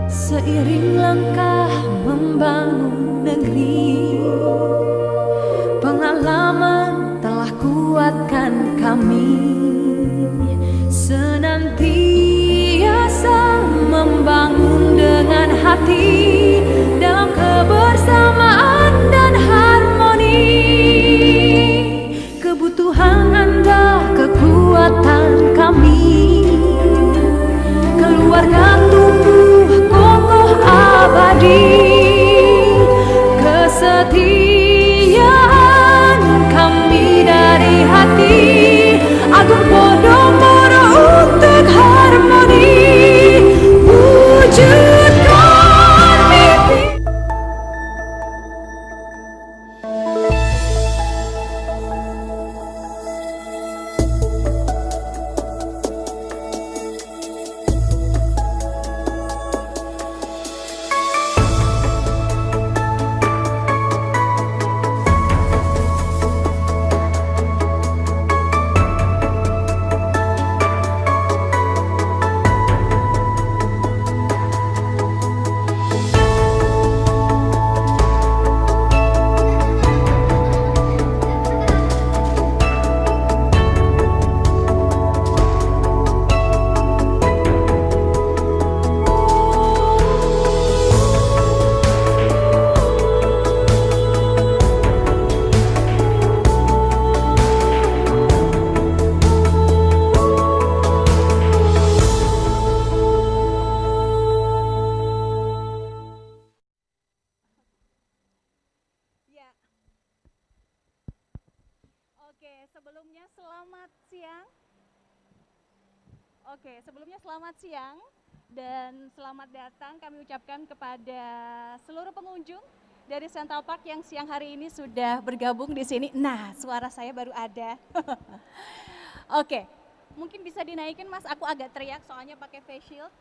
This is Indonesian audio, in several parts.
Seiring langkah membangun negeri, pengalaman telah kuatkan kami senantiasa membangun dengan hati dalam kebersamaan dan harmoni. Kebutuhan Anda, kekuatan kami, keluarga tumbuh kokoh abadi. Kesetiaan kami dari hati, Agung Podomoro untuk harmoni, wujudkan mimpi. Ya. Oke, sebelumnya selamat siang. Dan selamat datang kami ucapkan kepada seluruh pengunjung dari Central Park yang siang hari ini sudah bergabung di sini. Nah, suara saya baru ada. Oke, mungkin bisa dinaikin Mas, aku agak teriak soalnya pakai face shield.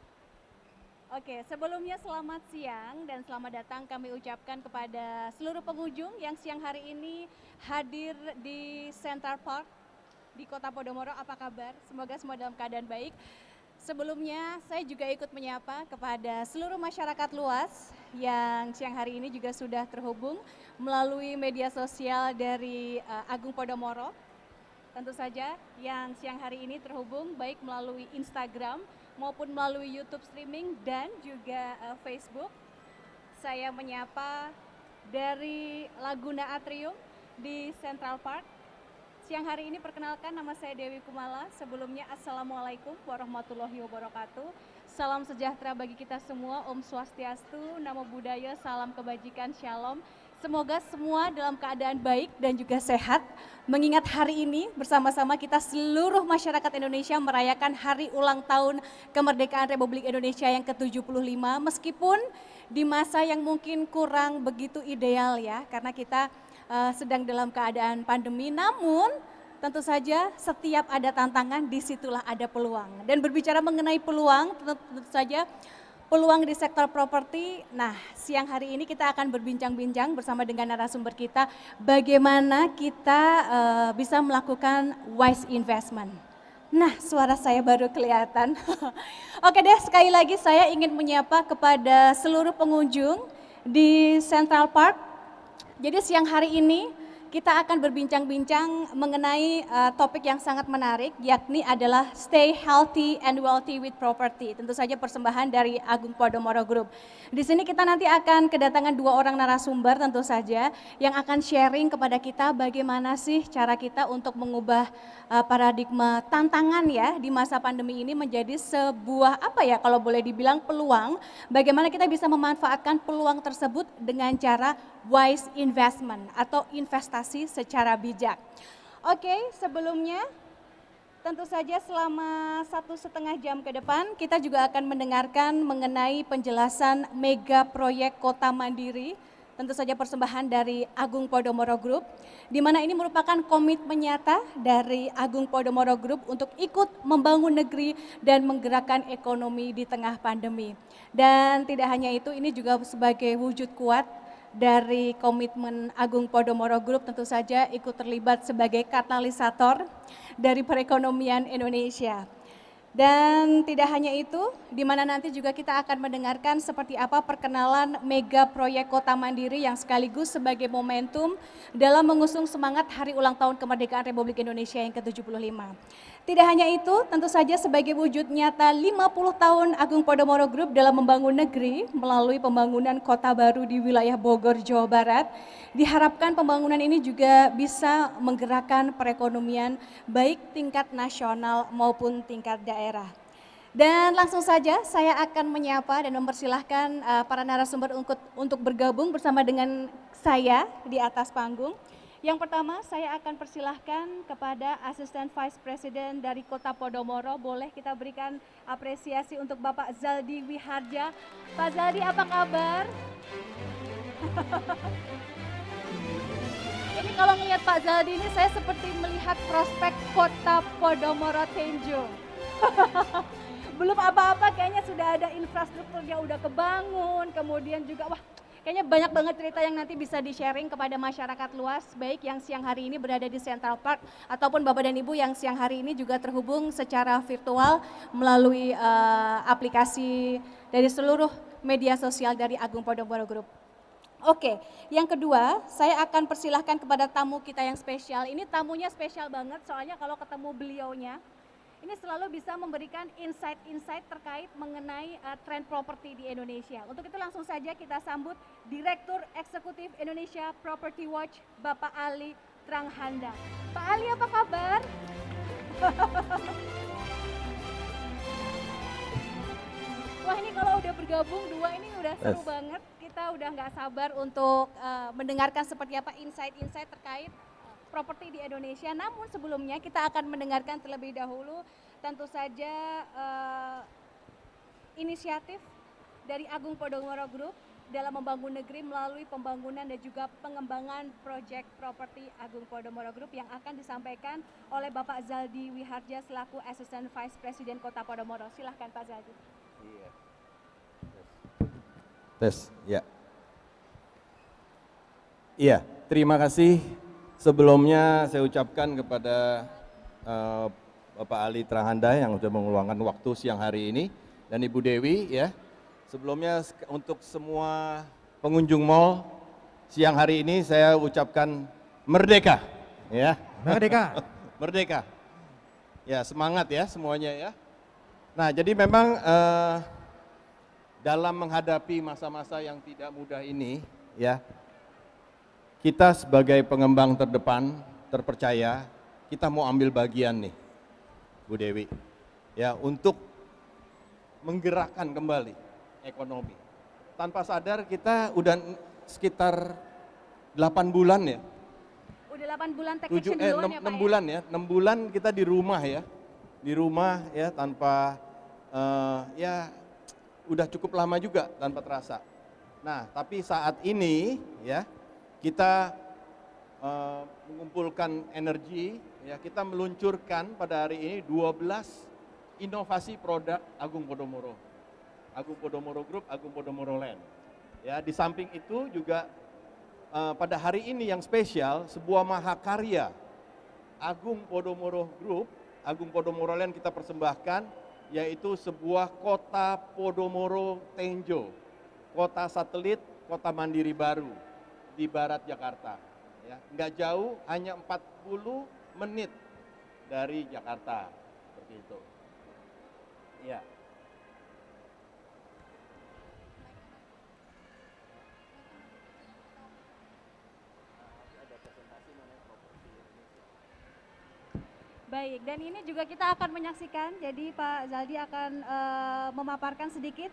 Oke, sebelumnya selamat siang dan selamat datang kami ucapkan kepada seluruh pengunjung yang siang hari ini hadir di Central Park di Kota Podomoro. Apa kabar? Semoga semua dalam keadaan baik. Sebelumnya saya juga ikut menyapa kepada seluruh masyarakat luas yang siang hari ini juga sudah terhubung melalui media sosial dari Agung Podomoro. Tentu saja yang siang hari ini terhubung baik melalui Instagram maupun melalui YouTube streaming dan juga Facebook. Saya menyapa dari Laguna Atrium di Central Park. Siang hari ini perkenalkan, nama saya Dewi Kumala. Sebelumnya Assalamualaikum warahmatullahi wabarakatuh. Salam sejahtera bagi kita semua, Om Swastiastu, Namo Buddhaya, salam kebajikan, Shalom. Semoga semua dalam keadaan baik dan juga sehat. Mengingat hari ini bersama-sama kita seluruh masyarakat Indonesia merayakan hari ulang tahun kemerdekaan Republik Indonesia yang ke-75. Meskipun di masa yang mungkin kurang begitu ideal ya, karena kita sedang dalam keadaan pandemi, namun tentu saja setiap ada tantangan disitulah ada peluang. Dan berbicara mengenai peluang, tentu saja peluang di sektor properti. Nah, siang hari ini kita akan berbincang-bincang bersama dengan narasumber kita bagaimana kita bisa melakukan wise investment. Nah, suara saya baru kelihatan. Oke deh, sekali lagi saya ingin menyapa kepada seluruh pengunjung di Central Park. Jadi siang hari ini kita akan berbincang-bincang mengenai topik yang sangat menarik, yakni adalah Stay Healthy and Wealthy with Property. Tentu saja persembahan dari Agung Podomoro Group. Di sini kita nanti akan kedatangan dua orang narasumber tentu saja yang akan sharing kepada kita bagaimana sih cara kita untuk mengubah paradigma tantangan ya di masa pandemi ini menjadi sebuah apa ya kalau boleh dibilang peluang. Bagaimana kita bisa memanfaatkan peluang tersebut dengan cara wise investment atau investasi secara bijak. Oke, sebelumnya tentu saja selama 1,5 jam ke depan kita juga akan mendengarkan mengenai penjelasan mega proyek Kota Mandiri, tentu saja persembahan dari Agung Podomoro Group, di mana ini merupakan komitmen nyata dari Agung Podomoro Group untuk ikut membangun negeri dan menggerakkan ekonomi di tengah pandemi. Dan tidak hanya itu, ini juga sebagai wujud kuat dari komitmen Agung Podomoro Group tentu saja ikut terlibat sebagai katalisator dari perekonomian Indonesia. Dan tidak hanya itu, di mana nanti juga kita akan mendengarkan seperti apa perkenalan mega proyek Kota Mandiri yang sekaligus sebagai momentum dalam mengusung semangat Hari Ulang Tahun Kemerdekaan Republik Indonesia yang ke-75. Tidak hanya itu, tentu saja sebagai wujud nyata 50 tahun Agung Podomoro Group dalam membangun negeri melalui pembangunan kota baru di wilayah Bogor, Jawa Barat, diharapkan pembangunan ini juga bisa menggerakkan perekonomian baik tingkat nasional maupun tingkat daerah. Dan langsung saja saya akan menyapa dan mempersilahkan para narasumber untuk bergabung bersama dengan saya di atas panggung. Yang pertama saya akan persilahkan kepada Asisten Vice President dari Kota Podomoro. Boleh kita berikan apresiasi untuk Bapak Zaldi Wihardja. Pak Zaldi, apa kabar? Ini kalau melihat Pak Zaldi ini saya seperti melihat prospek Kota Podomoro Tenjo. Belum apa-apa kayaknya sudah ada infrastrukturnya udah kebangun, kemudian juga wah kayaknya banyak banget cerita yang nanti bisa di-sharing kepada masyarakat luas, baik yang siang hari ini berada di Central Park ataupun Bapak dan Ibu yang siang hari ini juga terhubung secara virtual melalui aplikasi dari seluruh media sosial dari Agung Podomoro Group. Oke, yang kedua saya akan persilahkan kepada tamu kita yang spesial. Ini tamunya spesial banget soalnya kalau ketemu beliaunya, ini selalu bisa memberikan insight-insight terkait mengenai tren properti di Indonesia. Untuk itu langsung saja kita sambut Direktur Eksekutif Indonesia Property Watch, Bapak Ali Tranghanda. Pak Ali, apa kabar? Wah, ini kalau udah bergabung dua ini udah seru banget. Kita udah nggak sabar untuk mendengarkan seperti apa insight-insight terkait properti di Indonesia. Namun sebelumnya kita akan mendengarkan terlebih dahulu tentu saja inisiatif dari Agung Podomoro Group dalam membangun negeri melalui pembangunan dan juga pengembangan proyek properti Agung Podomoro Group yang akan disampaikan oleh Bapak Zaldi Wihardja selaku Assistant Vice President Kota Podomoro. Silahkan Pak Zaldi. Iya. Tes, ya. Iya, terima kasih. Sebelumnya saya ucapkan kepada Bapak Ali Tranghanda yang sudah meluangkan waktu siang hari ini dan Ibu Dewi ya. Sebelumnya untuk semua pengunjung mall siang hari ini saya ucapkan merdeka ya. Merdeka. Merdeka. Ya, semangat ya semuanya ya. Nah, jadi memang dalam menghadapi masa-masa yang tidak mudah ini ya, kita sebagai pengembang terdepan terpercaya kita mau ambil bagian nih Bu Dewi ya untuk menggerakkan kembali ekonomi. Tanpa sadar kita udah sekitar 8 bulan ya. Udah 8 bulan take action duluan ya Pak 6 bulan ya, 6 bulan kita di rumah ya. Di rumah ya tanpa ya udah cukup lama juga tanpa terasa. Nah, tapi saat ini ya kita mengumpulkan energi, ya kita meluncurkan pada hari ini 12 inovasi produk Agung Podomoro. Agung Podomoro Group, Agung Podomoro Land. Ya, di samping itu juga pada hari ini yang spesial sebuah mahakarya Agung Podomoro Group, Agung Podomoro Land kita persembahkan, yaitu sebuah kota Podomoro Tenjo, kota satelit, kota mandiri baru di barat Jakarta. Ya, nggak jauh, hanya 40 menit dari Jakarta, seperti itu. Ya. Baik, dan ini juga kita akan menyaksikan, jadi Pak Zaldi akan memaparkan sedikit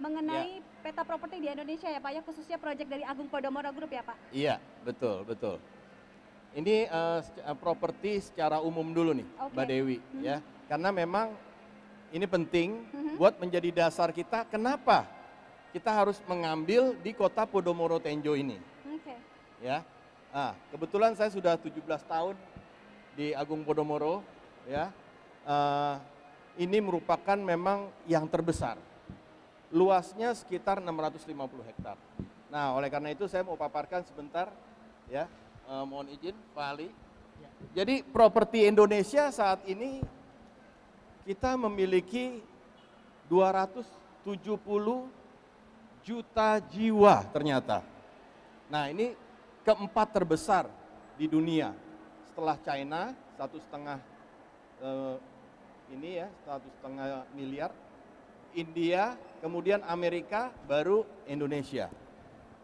mengenai peta properti di Indonesia ya Pak ya, khususnya proyek dari Agung Podomoro Group ya Pak? Iya, betul, betul. Ini properti secara umum dulu nih, Mbak Dewi, ya. Karena memang ini penting buat menjadi dasar kita, kenapa kita harus mengambil di kota Podomoro Tenjo ini. Oke. Ya, kebetulan saya sudah 17 tahun di Agung Podomoro, ya. Ini merupakan memang yang terbesar. Luasnya sekitar 650 hektar. Nah, oleh karena itu saya mau paparkan sebentar, ya. Mohon izin, Pak Ali. Jadi properti Indonesia saat ini kita memiliki 270 juta jiwa ternyata. Nah, ini keempat terbesar di dunia setelah China 1,5 ini ya 1,5 miliar, India, kemudian Amerika, baru Indonesia.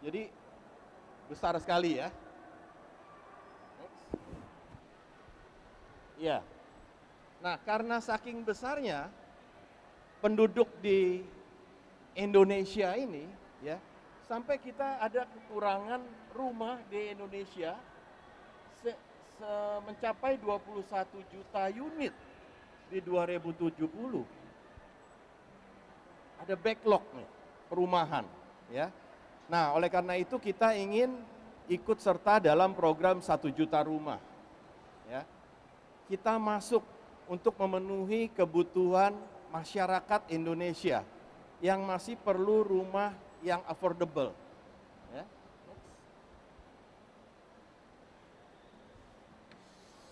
Jadi besar sekali ya. Ya. Nah, karena saking besarnya penduduk di Indonesia ini ya, sampai kita ada kekurangan rumah di Indonesia mencapai 21 juta unit di 2070. Ada backlog nih, perumahan ya. Nah, oleh karena itu kita ingin ikut serta dalam program 1 juta rumah. Ya. Kita masuk untuk memenuhi kebutuhan masyarakat Indonesia yang masih perlu rumah yang affordable. Ya.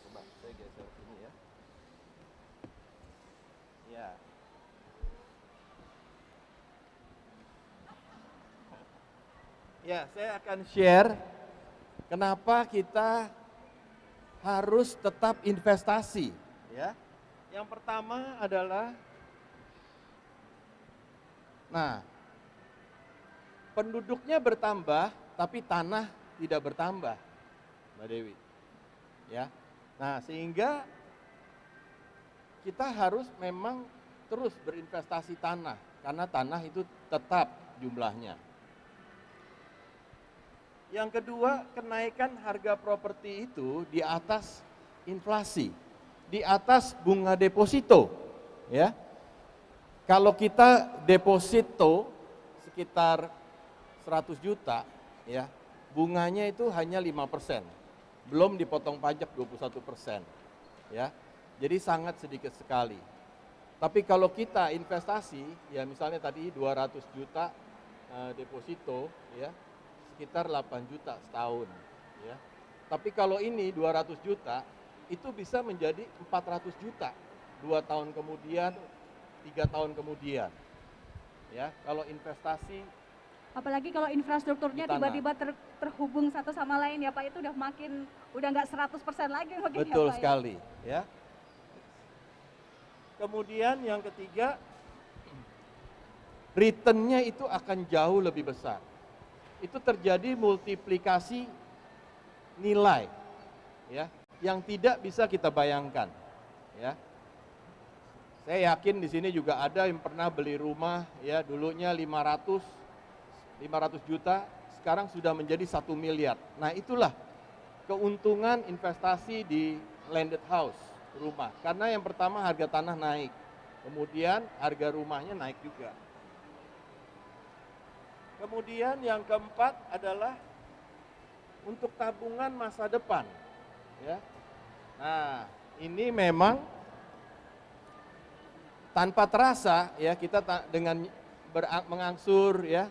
Coba saya geser ini ya. Ya. Ya, saya akan share kenapa kita harus tetap investasi. Ya. Yang pertama adalah, nah, penduduknya bertambah, tapi tanah tidak bertambah, Mbak Dewi. Ya, nah sehingga kita harus memang terus berinvestasi tanah, karena tanah itu tetap jumlahnya. Yang kedua, kenaikan harga properti itu di atas inflasi, di atas bunga deposito, ya. Kalau kita deposito sekitar 100 juta, ya, bunganya itu hanya 5%, belum dipotong pajak 21%, ya. Jadi sangat sedikit sekali. Tapi kalau kita investasi, ya misalnya tadi 200 juta deposito, ya, sekitar 8 juta setahun, ya. Tapi kalau ini 200 juta, itu bisa menjadi 400 juta 2 tahun kemudian, 3 tahun kemudian. Ya, kalau investasi, Apalagi kalau infrastrukturnya di tanah. tiba-tiba terhubung satu sama lain ya Pak, itu udah nggak 100% lagi mungkin betul ya Pak. sekali, ya. Kemudian yang ketiga, return-nya itu akan jauh lebih besar. Itu terjadi multiplikasi nilai, ya, yang tidak bisa kita bayangkan, ya. Saya yakin di sini juga ada yang pernah beli rumah, ya, dulunya 500 juta, sekarang sudah menjadi 1 miliar. Nah, itulah keuntungan investasi di landed house, rumah. Karena yang pertama harga tanah naik, kemudian harga rumahnya naik juga. Kemudian yang keempat adalah untuk tabungan masa depan, ya. Nah, ini memang tanpa terasa, ya, kita dengan mengangsur, ya,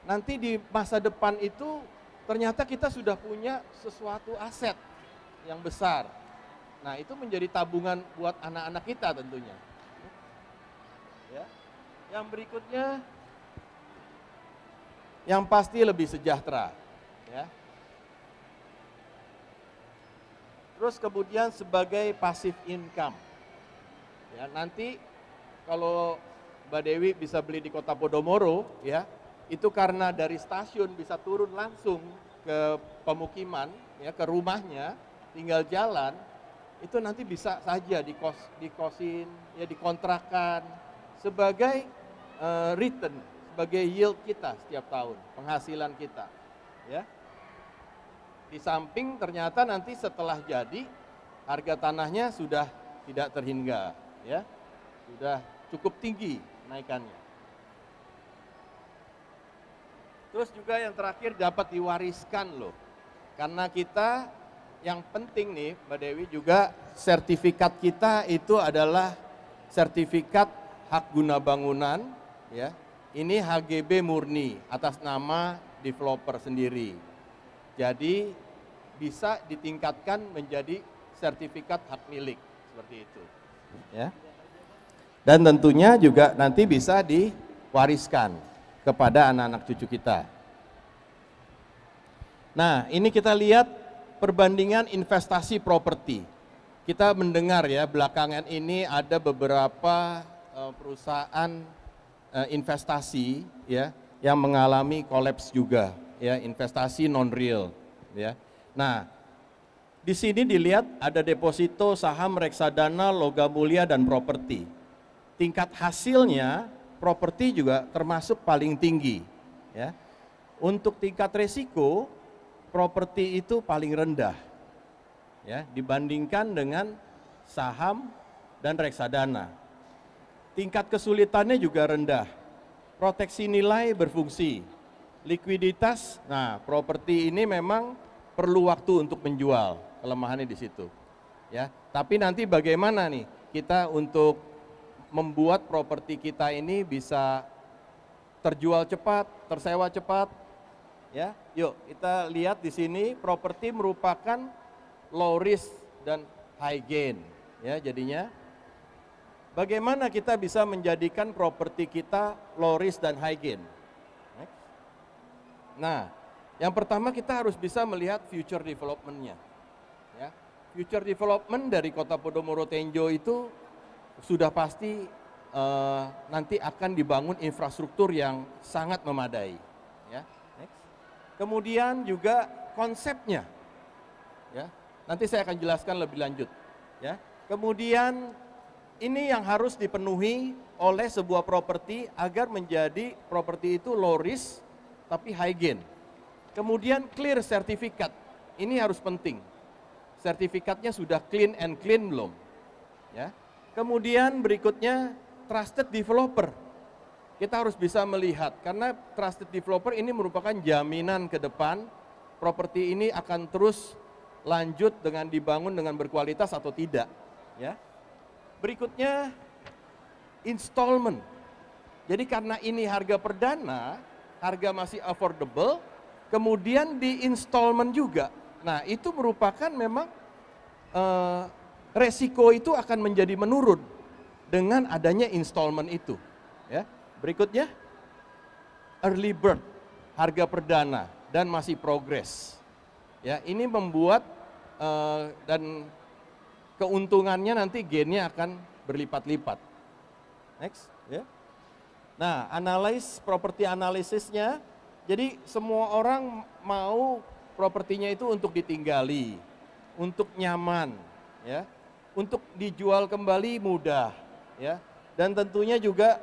nanti di masa depan itu ternyata kita sudah punya sesuatu aset yang besar. Nah, itu menjadi tabungan buat anak-anak kita tentunya. Ya. Yang berikutnya, yang pasti lebih sejahtera, ya. Terus kemudian sebagai passive income, ya, nanti kalau Mbak Dewi bisa beli di Kota Podomoro, ya, itu karena dari stasiun bisa turun langsung ke pemukiman, ya, ke rumahnya, tinggal jalan, itu nanti bisa saja dikosin, ya, dikontrakan sebagai return, sebagai yield kita setiap tahun, penghasilan kita, ya. Di samping ternyata nanti setelah jadi harga tanahnya sudah tidak terhingga, ya, sudah cukup tinggi naikannya. Terus juga yang terakhir dapat diwariskan loh, karena kita yang penting nih Mbak Dewi juga sertifikat kita itu adalah sertifikat hak guna bangunan, ya. Ini HGB murni atas nama developer sendiri. Jadi bisa ditingkatkan menjadi sertifikat hak milik seperti itu, ya. Dan tentunya juga nanti bisa diwariskan kepada anak-anak cucu kita. Nah, ini kita lihat perbandingan investasi properti. Kita mendengar ya, belakangan ini ada beberapa perusahaan investasi ya yang mengalami kolaps juga ya, investasi non real ya. Nah, di sini dilihat ada deposito, saham, reksadana, logam mulia dan properti. Tingkat hasilnya properti juga termasuk paling tinggi ya. Untuk tingkat resiko properti itu paling rendah ya dibandingkan dengan saham dan reksadana. Tingkat kesulitannya juga rendah. Proteksi nilai berfungsi. Likuiditas, nah properti ini memang perlu waktu untuk menjual, kelemahannya di situ. Ya, tapi nanti bagaimana nih kita untuk membuat properti kita ini bisa terjual cepat, tersewa cepat. Ya, yuk kita lihat di sini properti merupakan low risk dan high gain. Ya, jadinya bagaimana kita bisa menjadikan properti kita low risk dan high gain? Next. Nah, yang pertama kita harus bisa melihat future development-nya. Ya, future development dari Kota Podomoro Tenjo itu sudah pasti nanti akan dibangun infrastruktur yang sangat memadai. Ya, next. Kemudian juga konsepnya, ya, nanti saya akan jelaskan lebih lanjut. Ya, kemudian ini yang harus dipenuhi oleh sebuah properti agar menjadi properti itu low risk tapi high gain. Kemudian clear sertifikat, ini harus penting. Sertifikatnya sudah clean and clean belum? Ya. Kemudian berikutnya trusted developer. Kita harus bisa melihat karena trusted developer ini merupakan jaminan ke depan properti ini akan terus lanjut dengan dibangun dengan berkualitas atau tidak, ya. Berikutnya installment. Jadi karena ini harga perdana, harga masih affordable, kemudian di installment juga. Nah, itu merupakan memang resiko itu akan menjadi menurun dengan adanya installment itu. Ya. Berikutnya, early bird, harga perdana dan masih progress. Ya, ini membuat dan keuntungannya nanti gainnya akan berlipat-lipat. Next, ya. Nah, properti analisisnya, jadi semua orang mau propertinya itu untuk ditinggali, untuk nyaman, ya. Untuk dijual kembali mudah, ya, dan tentunya juga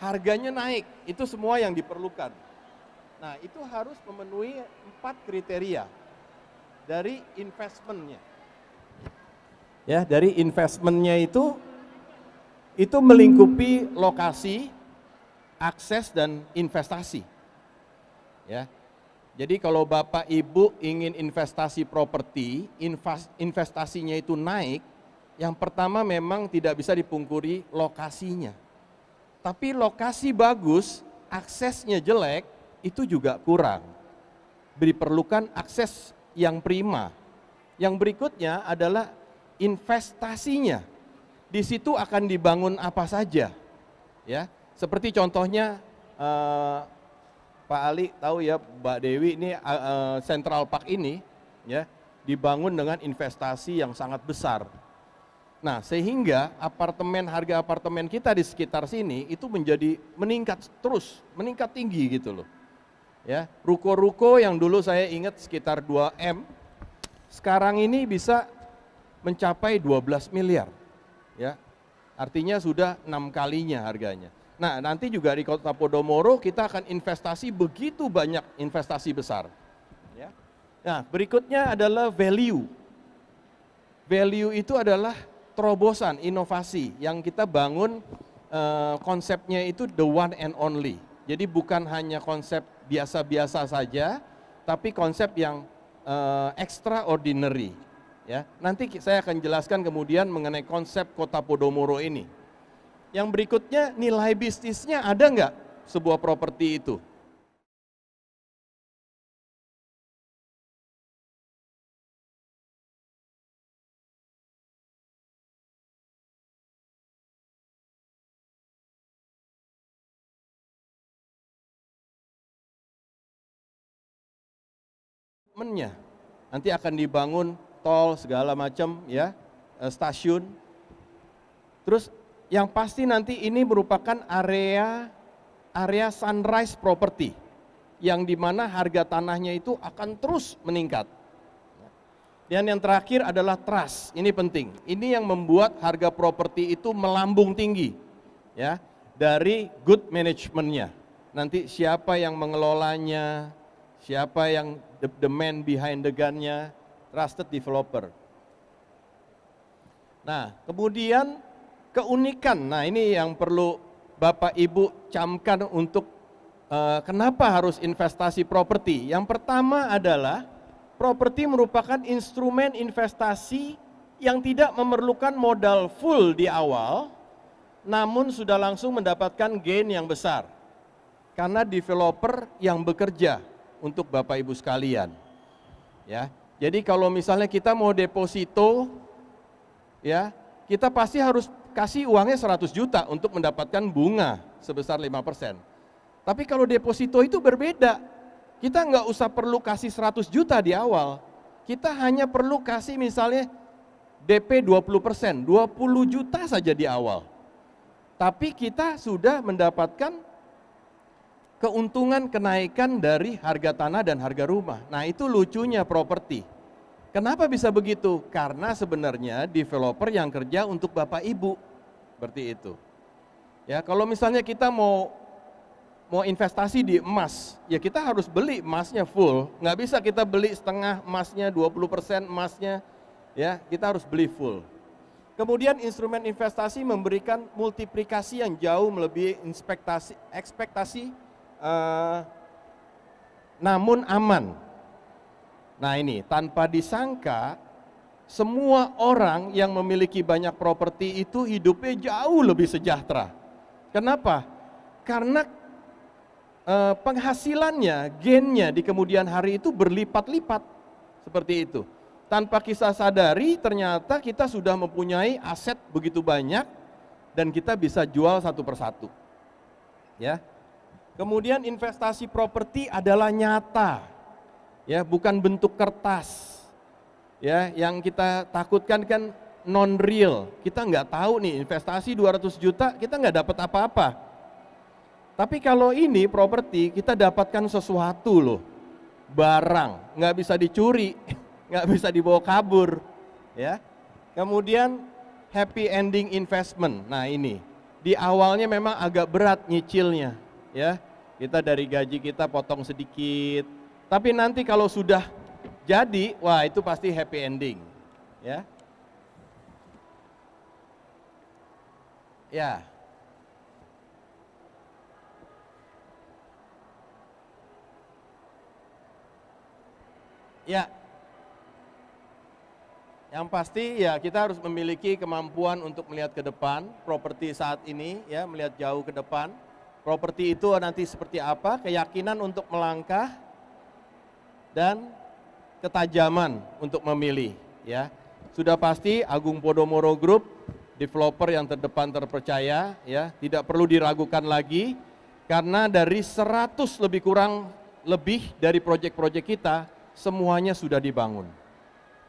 harganya naik, itu semua yang diperlukan. Nah, itu harus memenuhi 4 kriteria dari investmentnya. Ya, dari investmentnya itu melingkupi lokasi, akses dan investasi. Ya, jadi kalau Bapak Ibu ingin investasi properti, investasinya itu naik. Yang pertama memang tidak bisa dipungkiri lokasinya. Tapi lokasi bagus, aksesnya jelek, itu juga kurang. Diperlukan akses yang prima. Yang berikutnya adalah investasinya. Di situ akan dibangun apa saja. Ya, seperti contohnya Pak Ali tahu ya, Mbak Dewi ini Central Park ini ya dibangun dengan investasi yang sangat besar. Nah, sehingga harga apartemen kita di sekitar sini itu meningkat terus, meningkat tinggi gitu loh. Ya, ruko-ruko yang dulu saya ingat sekitar 2M, sekarang ini bisa mencapai 12 miliar. Ya. Artinya sudah 6 kalinya harganya. Nah, nanti juga di Kota Podomoro kita akan investasi begitu banyak investasi besar. Ya. Nah, berikutnya adalah value. Value itu adalah terobosan, inovasi yang kita bangun, konsepnya itu the one and only. Jadi bukan hanya konsep biasa-biasa saja, tapi konsep yang extraordinary. Ya, nanti saya akan jelaskan kemudian mengenai konsep Kota Podomoro ini. Yang berikutnya, nilai bisnisnya ada nggak sebuah properti itu? Mennya nanti akan dibangun tol segala macam ya, stasiun. Terus yang pasti nanti ini merupakan area sunrise property yang dimana harga tanahnya itu akan terus meningkat. Dan yang terakhir adalah trust, ini penting. Ini yang membuat harga properti itu melambung tinggi, ya, dari good managementnya. Nanti siapa yang mengelolanya, siapa yang the man behind the gun-nya, trusted developer. Nah, kemudian keunikan, nah ini yang perlu Bapak Ibu camkan untuk kenapa harus investasi properti. Yang pertama adalah properti merupakan instrumen investasi yang tidak memerlukan modal full di awal, namun sudah langsung mendapatkan gain yang besar. Karena developer yang bekerja untuk Bapak Ibu sekalian. Ya, jadi kalau misalnya kita mau deposito, ya, kita pasti harus kasih uangnya 100 juta untuk mendapatkan bunga sebesar 5%. Tapi kalau deposito itu berbeda. Kita nggak usah perlu kasih 100 juta di awal, kita hanya perlu kasih misalnya DP 20%, 20 juta saja di awal. Tapi kita sudah mendapatkan keuntungan kenaikan dari harga tanah dan harga rumah. Nah itu lucunya properti. Kenapa bisa begitu? Karena sebenarnya developer yang kerja untuk Bapak Ibu, seperti itu. Ya kalau misalnya kita mau investasi di emas, ya kita harus beli emasnya full, nggak bisa kita beli setengah emasnya, 20% emasnya, ya kita harus beli full. Kemudian instrumen investasi memberikan multiplikasi yang jauh melebihi ekspektasi, namun aman. Nah ini, tanpa disangka, semua orang yang memiliki banyak properti itu hidupnya jauh lebih sejahtera. Kenapa? Karena penghasilannya, gainnya di kemudian hari itu berlipat-lipat seperti itu. Tanpa kita sadari ternyata kita sudah mempunyai aset begitu banyak dan kita bisa jual satu persatu. Ya. Kemudian investasi properti adalah nyata, ya bukan bentuk kertas. Ya, yang kita takutkan kan non real. Kita nggak tahu nih investasi 200 juta kita nggak dapat apa-apa. Tapi kalau ini properti kita dapatkan sesuatu loh, barang, nggak bisa dicuri, nggak bisa dibawa kabur, ya. Kemudian happy ending investment. Nah ini di awalnya memang agak berat nyicilnya, ya. Kita dari gaji kita potong sedikit, tapi nanti kalau sudah jadi, wah itu pasti happy ending, ya. Ya. Ya, yang pasti ya kita harus memiliki kemampuan untuk melihat ke depan, properti saat ini ya melihat jauh ke depan. Properti itu nanti seperti apa, keyakinan untuk melangkah dan ketajaman untuk memilih ya. Sudah pasti Agung Podomoro Group, developer yang terdepan terpercaya ya, tidak perlu diragukan lagi karena dari 100 lebih dari proyek-proyek kita semuanya sudah dibangun,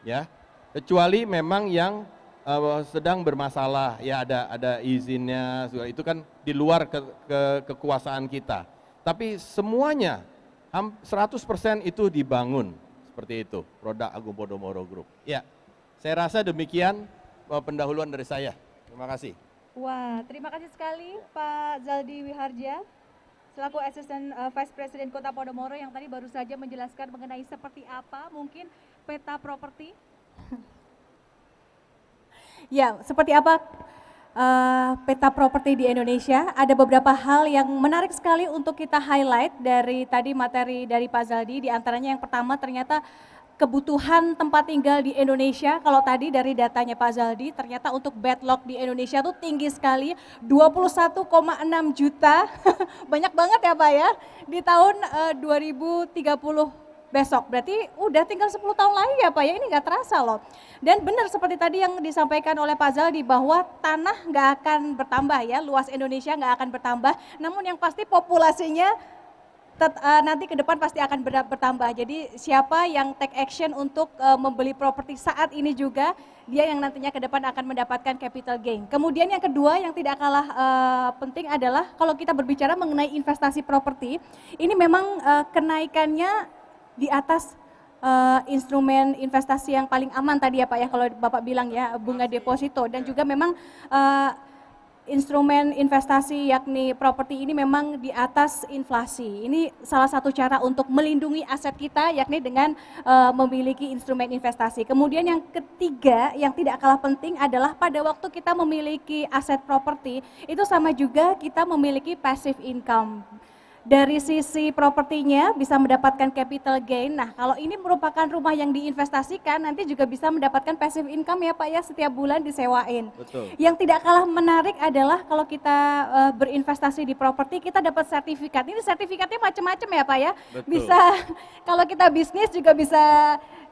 ya. Kecuali memang yang sedang bermasalah, ya ada izinnya, itu kan di luar kekuasaan kita. Tapi semuanya 100% itu dibangun, seperti itu produk Agung Podomoro Group. Ya, saya rasa demikian pendahuluan dari saya. Terima kasih. Wah, terima kasih sekali Pak Zaldi Wiharja, selaku Asisten Vice President Kota Podomoro yang tadi baru saja menjelaskan mengenai seperti apa mungkin peta properti. Ya, seperti apa peta properti di Indonesia? Ada beberapa hal yang menarik sekali untuk kita highlight dari tadi materi dari Pak Zaldi. Di antaranya yang pertama ternyata kebutuhan tempat tinggal di Indonesia, kalau tadi dari datanya Pak Zaldi, ternyata untuk backlog di Indonesia tuh tinggi sekali, 21,6 juta, banyak banget ya Pak ya, di tahun 2030 besok, berarti udah tinggal 10 tahun lagi ya Pak ya, ini nggak terasa loh. Dan benar seperti tadi yang disampaikan oleh Pak Zaldi bahwa tanah nggak akan bertambah ya, luas Indonesia nggak akan bertambah, namun yang pasti populasinya nanti ke depan pasti akan bertambah. Jadi siapa yang take action untuk membeli properti saat ini juga, dia yang nantinya ke depan akan mendapatkan capital gain. Kemudian yang kedua yang tidak kalah penting adalah kalau kita berbicara mengenai investasi properti, ini memang kenaikannya di atas instrumen investasi yang paling aman tadi ya Pak ya, kalau Bapak bilang ya, bunga deposito, dan juga memang instrumen investasi yakni properti ini memang di atas inflasi. Ini salah satu cara untuk melindungi aset kita yakni dengan memiliki instrumen investasi. Kemudian yang ketiga yang tidak kalah penting adalah pada waktu kita memiliki aset properti itu sama juga kita memiliki passive income. Dari sisi propertinya bisa mendapatkan capital gain. Nah, kalau ini merupakan rumah yang diinvestasikan, nanti juga bisa mendapatkan passive income ya Pak ya, setiap bulan disewain. Betul. Yang tidak kalah menarik adalah kalau kita berinvestasi di properti, kita dapat sertifikat. Ini sertifikatnya macam-macam ya Pak ya. Betul. Bisa kalau kita bisnis juga bisa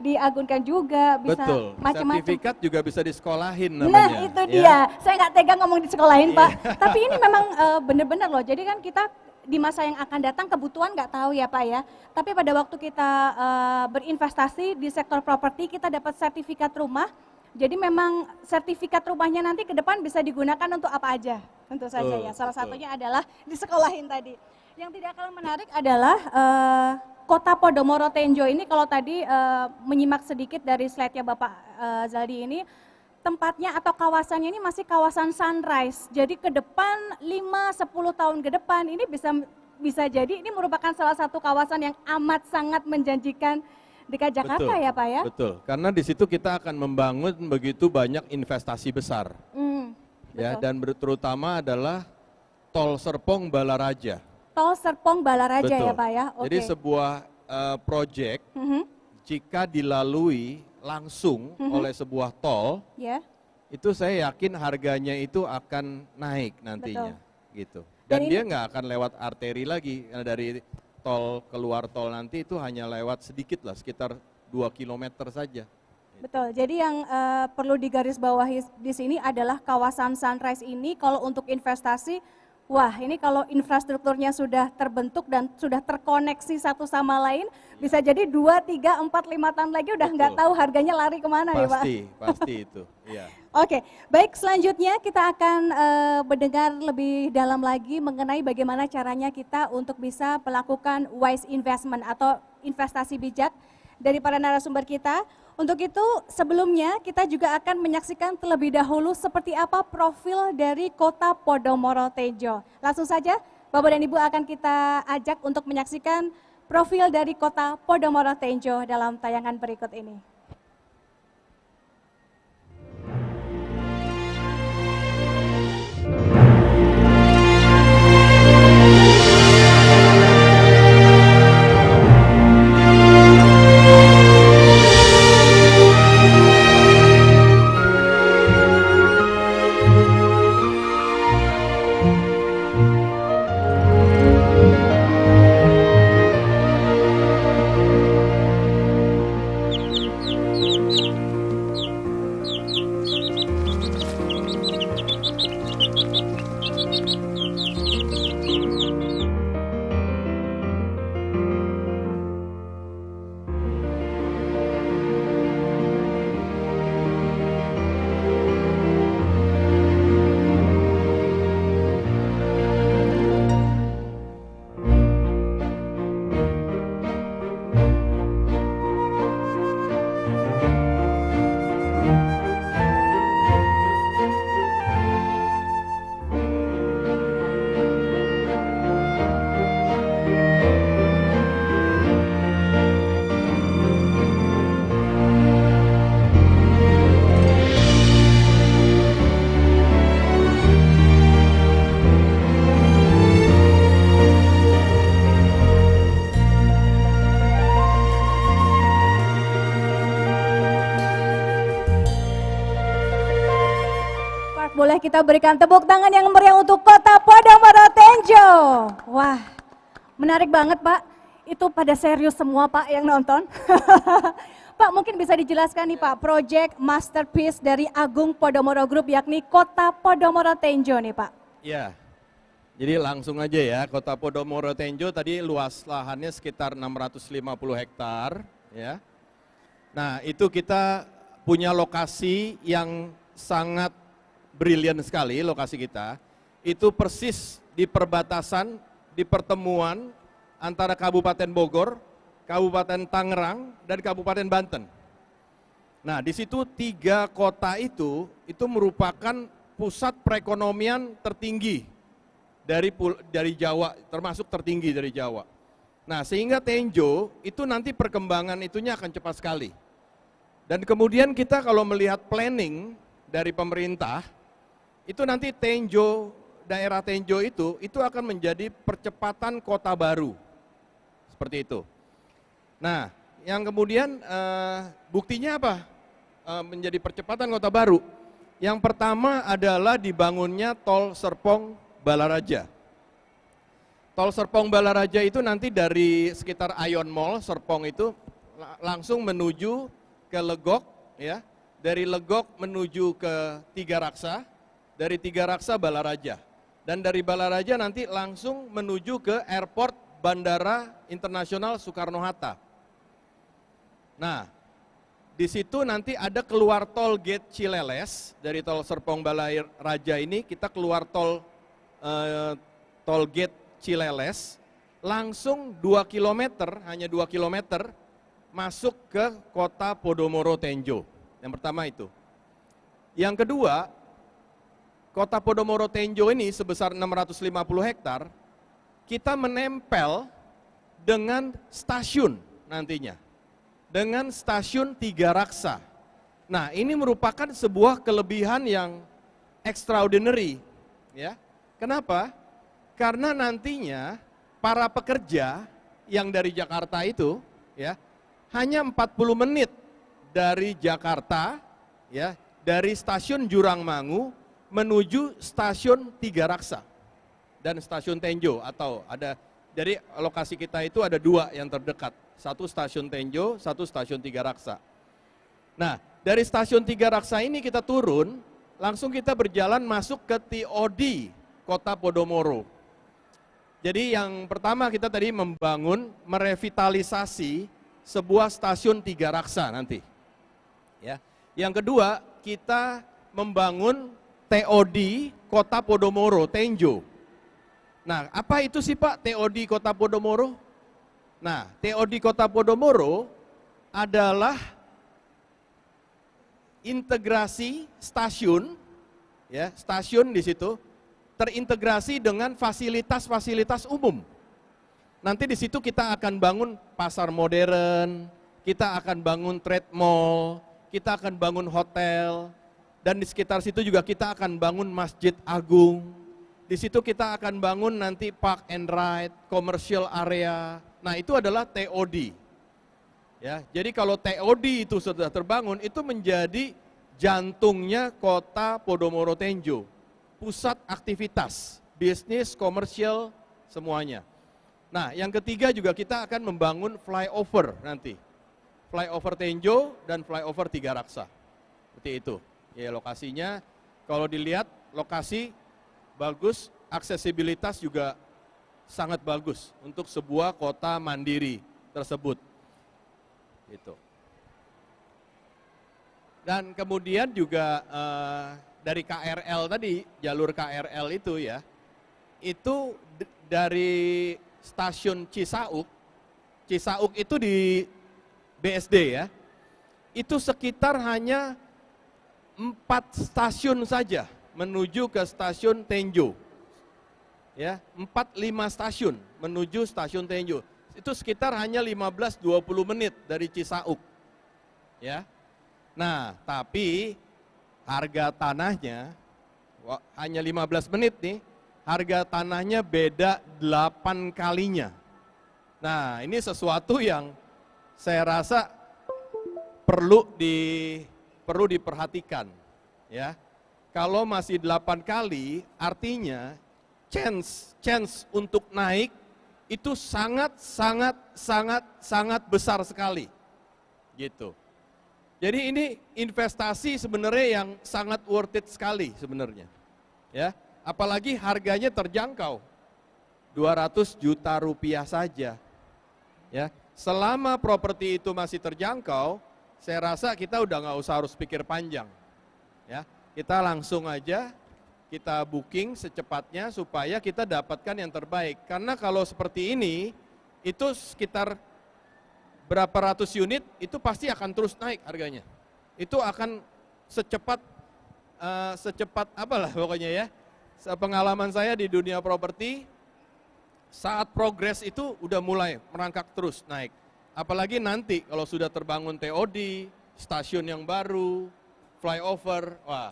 diagunkan juga, bisa Betul. macam-macam. Sertifikat juga bisa disekolahin Nah namanya. itu ya. dia, saya nggak tega ngomong di sekolahin Pak. Iya. Tapi ini memang benar-benar loh, jadi kan kita di masa yang akan datang kebutuhan nggak tahu ya Pak ya. Tapi pada waktu kita berinvestasi di sektor properti, kita dapat sertifikat rumah. Jadi memang sertifikat rumahnya nanti ke depan bisa digunakan untuk apa aja, tentu saja ya. Salah betul. satunya adalah di sekolahin tadi. Yang tidak kalah menarik adalah Kota Podomoro Tenjo ini, kalau tadi menyimak sedikit dari slide-nya Bapak Zaldi ini, tempatnya atau kawasannya ini masih kawasan sunrise. Jadi ke depan 5-10 tahun ke depan ini bisa jadi ini merupakan salah satu kawasan yang amat sangat menjanjikan dekat Jakarta Betul, ya Pak ya. Betul, karena di situ kita akan membangun begitu banyak investasi besar. Ya, betul. dan terutama adalah Tol Serpong Balaraja. Tol Serpong Balaraja Betul. ya Pak ya. Oke. Jadi sebuah proyek Mhm, jika dilalui langsung oleh sebuah tol, ya. itu saya yakin harganya itu akan naik nantinya, gitu. Dan Dan dia ini- nggak akan lewat arteri lagi. Dari tol keluar tol nanti itu hanya lewat sedikit lah, sekitar 2 kilometer saja. Betul. Jadi yang perlu digarisbawahi di sini adalah kawasan Sunrise ini kalau untuk investasi, wah ini kalau infrastrukturnya sudah terbentuk dan sudah terkoneksi satu sama lain, bisa jadi 2, 3, 4, 5 tahun lagi udah nggak Betul. tahu harganya lari kemana nih Pak. Pasti itu. Iya. Oke, baik selanjutnya kita akan mendengar lebih dalam lagi mengenai bagaimana caranya kita untuk bisa melakukan wise investment atau investasi bijak dari para narasumber kita. Untuk itu sebelumnya kita juga akan menyaksikan terlebih dahulu seperti apa profil dari Kota Podomoro Tenjo. Langsung saja Bapak dan Ibu akan kita ajak untuk menyaksikan profil dari Kota Podomoro Tenjo dalam tayangan berikut ini. Boleh kita berikan tepuk tangan yang meriah untuk Kota Podomoro Tenjo. Wah, menarik banget Pak. Itu pada serius semua Pak yang nonton. Pak mungkin bisa dijelaskan nih Pak, project masterpiece dari Agung Podomoro Group yakni Kota Podomoro Tenjo nih Pak. Ya, Jadi langsung aja ya, Kota Podomoro Tenjo tadi luas lahannya sekitar 650 hektar ya. Nah, itu kita punya lokasi yang sangat brilian sekali lokasi kita. Itu persis di perbatasan, di pertemuan antara Kabupaten Bogor, Kabupaten Tangerang, dan Kabupaten Banten. Nah, di situ 3 kota itu merupakan pusat perekonomian tertinggi dari Jawa, termasuk tertinggi dari Jawa. Nah, sehingga Tenjo itu nanti perkembangan itunya akan cepat sekali. Dan kemudian kita kalau melihat planning dari pemerintah, itu nanti Tenjo, daerah Tenjo itu akan menjadi percepatan kota baru. Seperti itu. Nah, yang kemudian buktinya apa? Menjadi percepatan kota baru. Yang pertama adalah dibangunnya Tol Serpong Balaraja. Tol Serpong Balaraja itu nanti dari sekitar Ion Mall, Serpong itu langsung menuju ke Legok, ya. Dari Legok menuju ke Tiga Raksa, dari Tiga Raksa Balaraja. Dan dari Balaraja nanti langsung menuju ke airport Bandara Internasional Soekarno-Hatta. Nah, di situ nanti ada keluar tol gate Cileles, dari Tol Serpong Balaraja ini kita keluar tol gate Cileles, langsung 2 km, hanya 2 km masuk ke Kota Podomoro Tenjo. Yang pertama itu. Yang kedua, Kota Podomoro Tenjo ini sebesar 650 hektar, kita menempel dengan stasiun nantinya. Dengan stasiun Tiga Raksa. Nah, ini merupakan sebuah kelebihan yang extraordinary, ya. Kenapa? Karena nantinya para pekerja yang dari Jakarta itu, ya, hanya 40 menit dari Jakarta, ya, dari stasiun Jurangmangu menuju stasiun Tiga Raksa dan stasiun Tenjo, atau ada, jadi lokasi kita itu ada 2 yang terdekat, satu stasiun Tenjo, satu stasiun Tiga Raksa. Nah, dari stasiun Tiga Raksa ini kita turun, langsung kita berjalan masuk ke TOD Kota Podomoro. Jadi yang pertama kita tadi membangun, merevitalisasi sebuah stasiun Tiga Raksa nanti. Ya. Yang kedua, kita membangun TOD Kota Podomoro, Tenjo. Nah, apa itu sih Pak TOD Kota Podomoro? Nah, TOD Kota Podomoro adalah integrasi stasiun, ya, stasiun di situ terintegrasi dengan fasilitas-fasilitas umum. Nanti di situ kita akan bangun pasar modern, kita akan bangun trade mall, kita akan bangun hotel, dan di sekitar situ juga kita akan bangun Masjid Agung. Di situ kita akan bangun nanti park and ride, commercial area. Nah, itu adalah TOD. Ya, jadi kalau TOD itu sudah terbangun, itu menjadi jantungnya Kota Podomoro Tenjo. Pusat aktivitas, bisnis, komersial, semuanya. Nah, yang ketiga juga kita akan membangun flyover nanti. Flyover Tenjo dan flyover Tiga Raksa. Seperti itu. Ya, lokasinya kalau dilihat lokasi bagus, aksesibilitas juga sangat bagus untuk sebuah kota mandiri tersebut. Gitu. Dan kemudian juga dari KRL tadi, jalur KRL itu ya, itu dari stasiun Cisauk itu di BSD ya, itu sekitar hanya 4 stasiun saja menuju ke stasiun Tenjo. Ya, 4-5 stasiun menuju stasiun Tenjo. Itu sekitar hanya 15-20 menit dari Cisauk. Ya. Nah, tapi harga tanahnya hanya 15 menit nih, harga tanahnya beda 8 kalinya. Nah, ini sesuatu yang saya rasa perlu diperhatikan, ya. Kalau masih 8 kali, artinya chance untuk naik itu sangat besar sekali. Gitu. Jadi ini investasi sebenarnya yang sangat worth it sekali sebenarnya. Ya, apalagi harganya terjangkau. 200 juta rupiah saja. Ya, selama properti itu masih terjangkau, saya rasa kita udah nggak usah harus pikir panjang. Ya, kita langsung aja kita booking secepatnya supaya kita dapatkan yang terbaik. Karena kalau seperti ini, itu sekitar berapa ratus unit, itu pasti akan terus naik harganya. Itu akan secepat apalah pokoknya ya. Pengalaman saya di dunia properti, saat progres itu udah mulai merangkak terus naik. Apalagi nanti kalau sudah terbangun TOD, stasiun yang baru, flyover, wah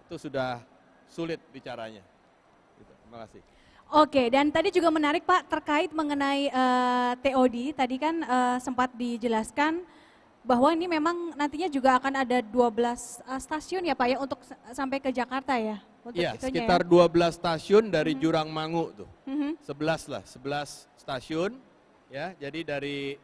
itu sudah sulit bicaranya. Gitu. Terima kasih. Oke, dan tadi juga menarik Pak terkait mengenai TOD, tadi kan sempat dijelaskan bahwa ini memang nantinya juga akan ada 12 stasiun ya Pak ya untuk sampai ke Jakarta ya? Untuk Iya, itunya sekitar ya? 12 stasiun dari Jurang Mangu tuh. 11 lah, 11 stasiun. Ya, jadi dari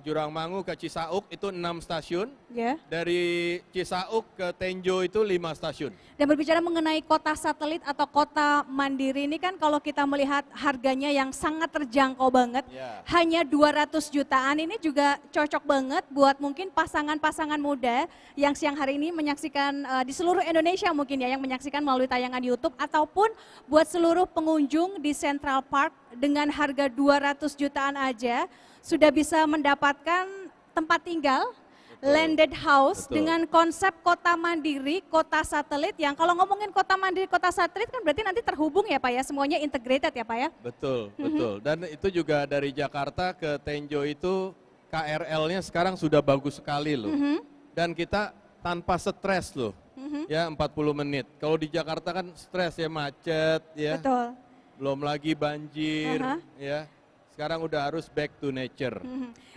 Jurang Mangu ke Cisauk itu 6 stasiun. Ya. Dari Cisauk ke Tenjo itu 5 stasiun. Dan berbicara mengenai kota satelit atau kota mandiri ini kan kalau kita melihat harganya yang sangat terjangkau banget, Ya. hanya 200 jutaan ini juga cocok banget buat mungkin pasangan-pasangan muda yang siang hari ini menyaksikan di seluruh Indonesia mungkin ya, yang menyaksikan melalui tayangan YouTube ataupun buat seluruh pengunjung di Central Park dengan harga 200 jutaan aja sudah bisa mendapatkan tempat tinggal, landed house Betul. dengan konsep kota mandiri, kota satelit yang kalau ngomongin kota mandiri, kota satelit kan berarti nanti terhubung ya Pak ya, semuanya integrated ya Pak ya? Betul, betul. Dan itu juga dari Jakarta ke Tenjo itu KRL-nya sekarang sudah bagus sekali loh. Dan kita tanpa stres loh. Ya 40 menit. Kalau di Jakarta kan stres ya, macet ya. Betul. Belum lagi banjir ya. Sekarang udah harus back to nature.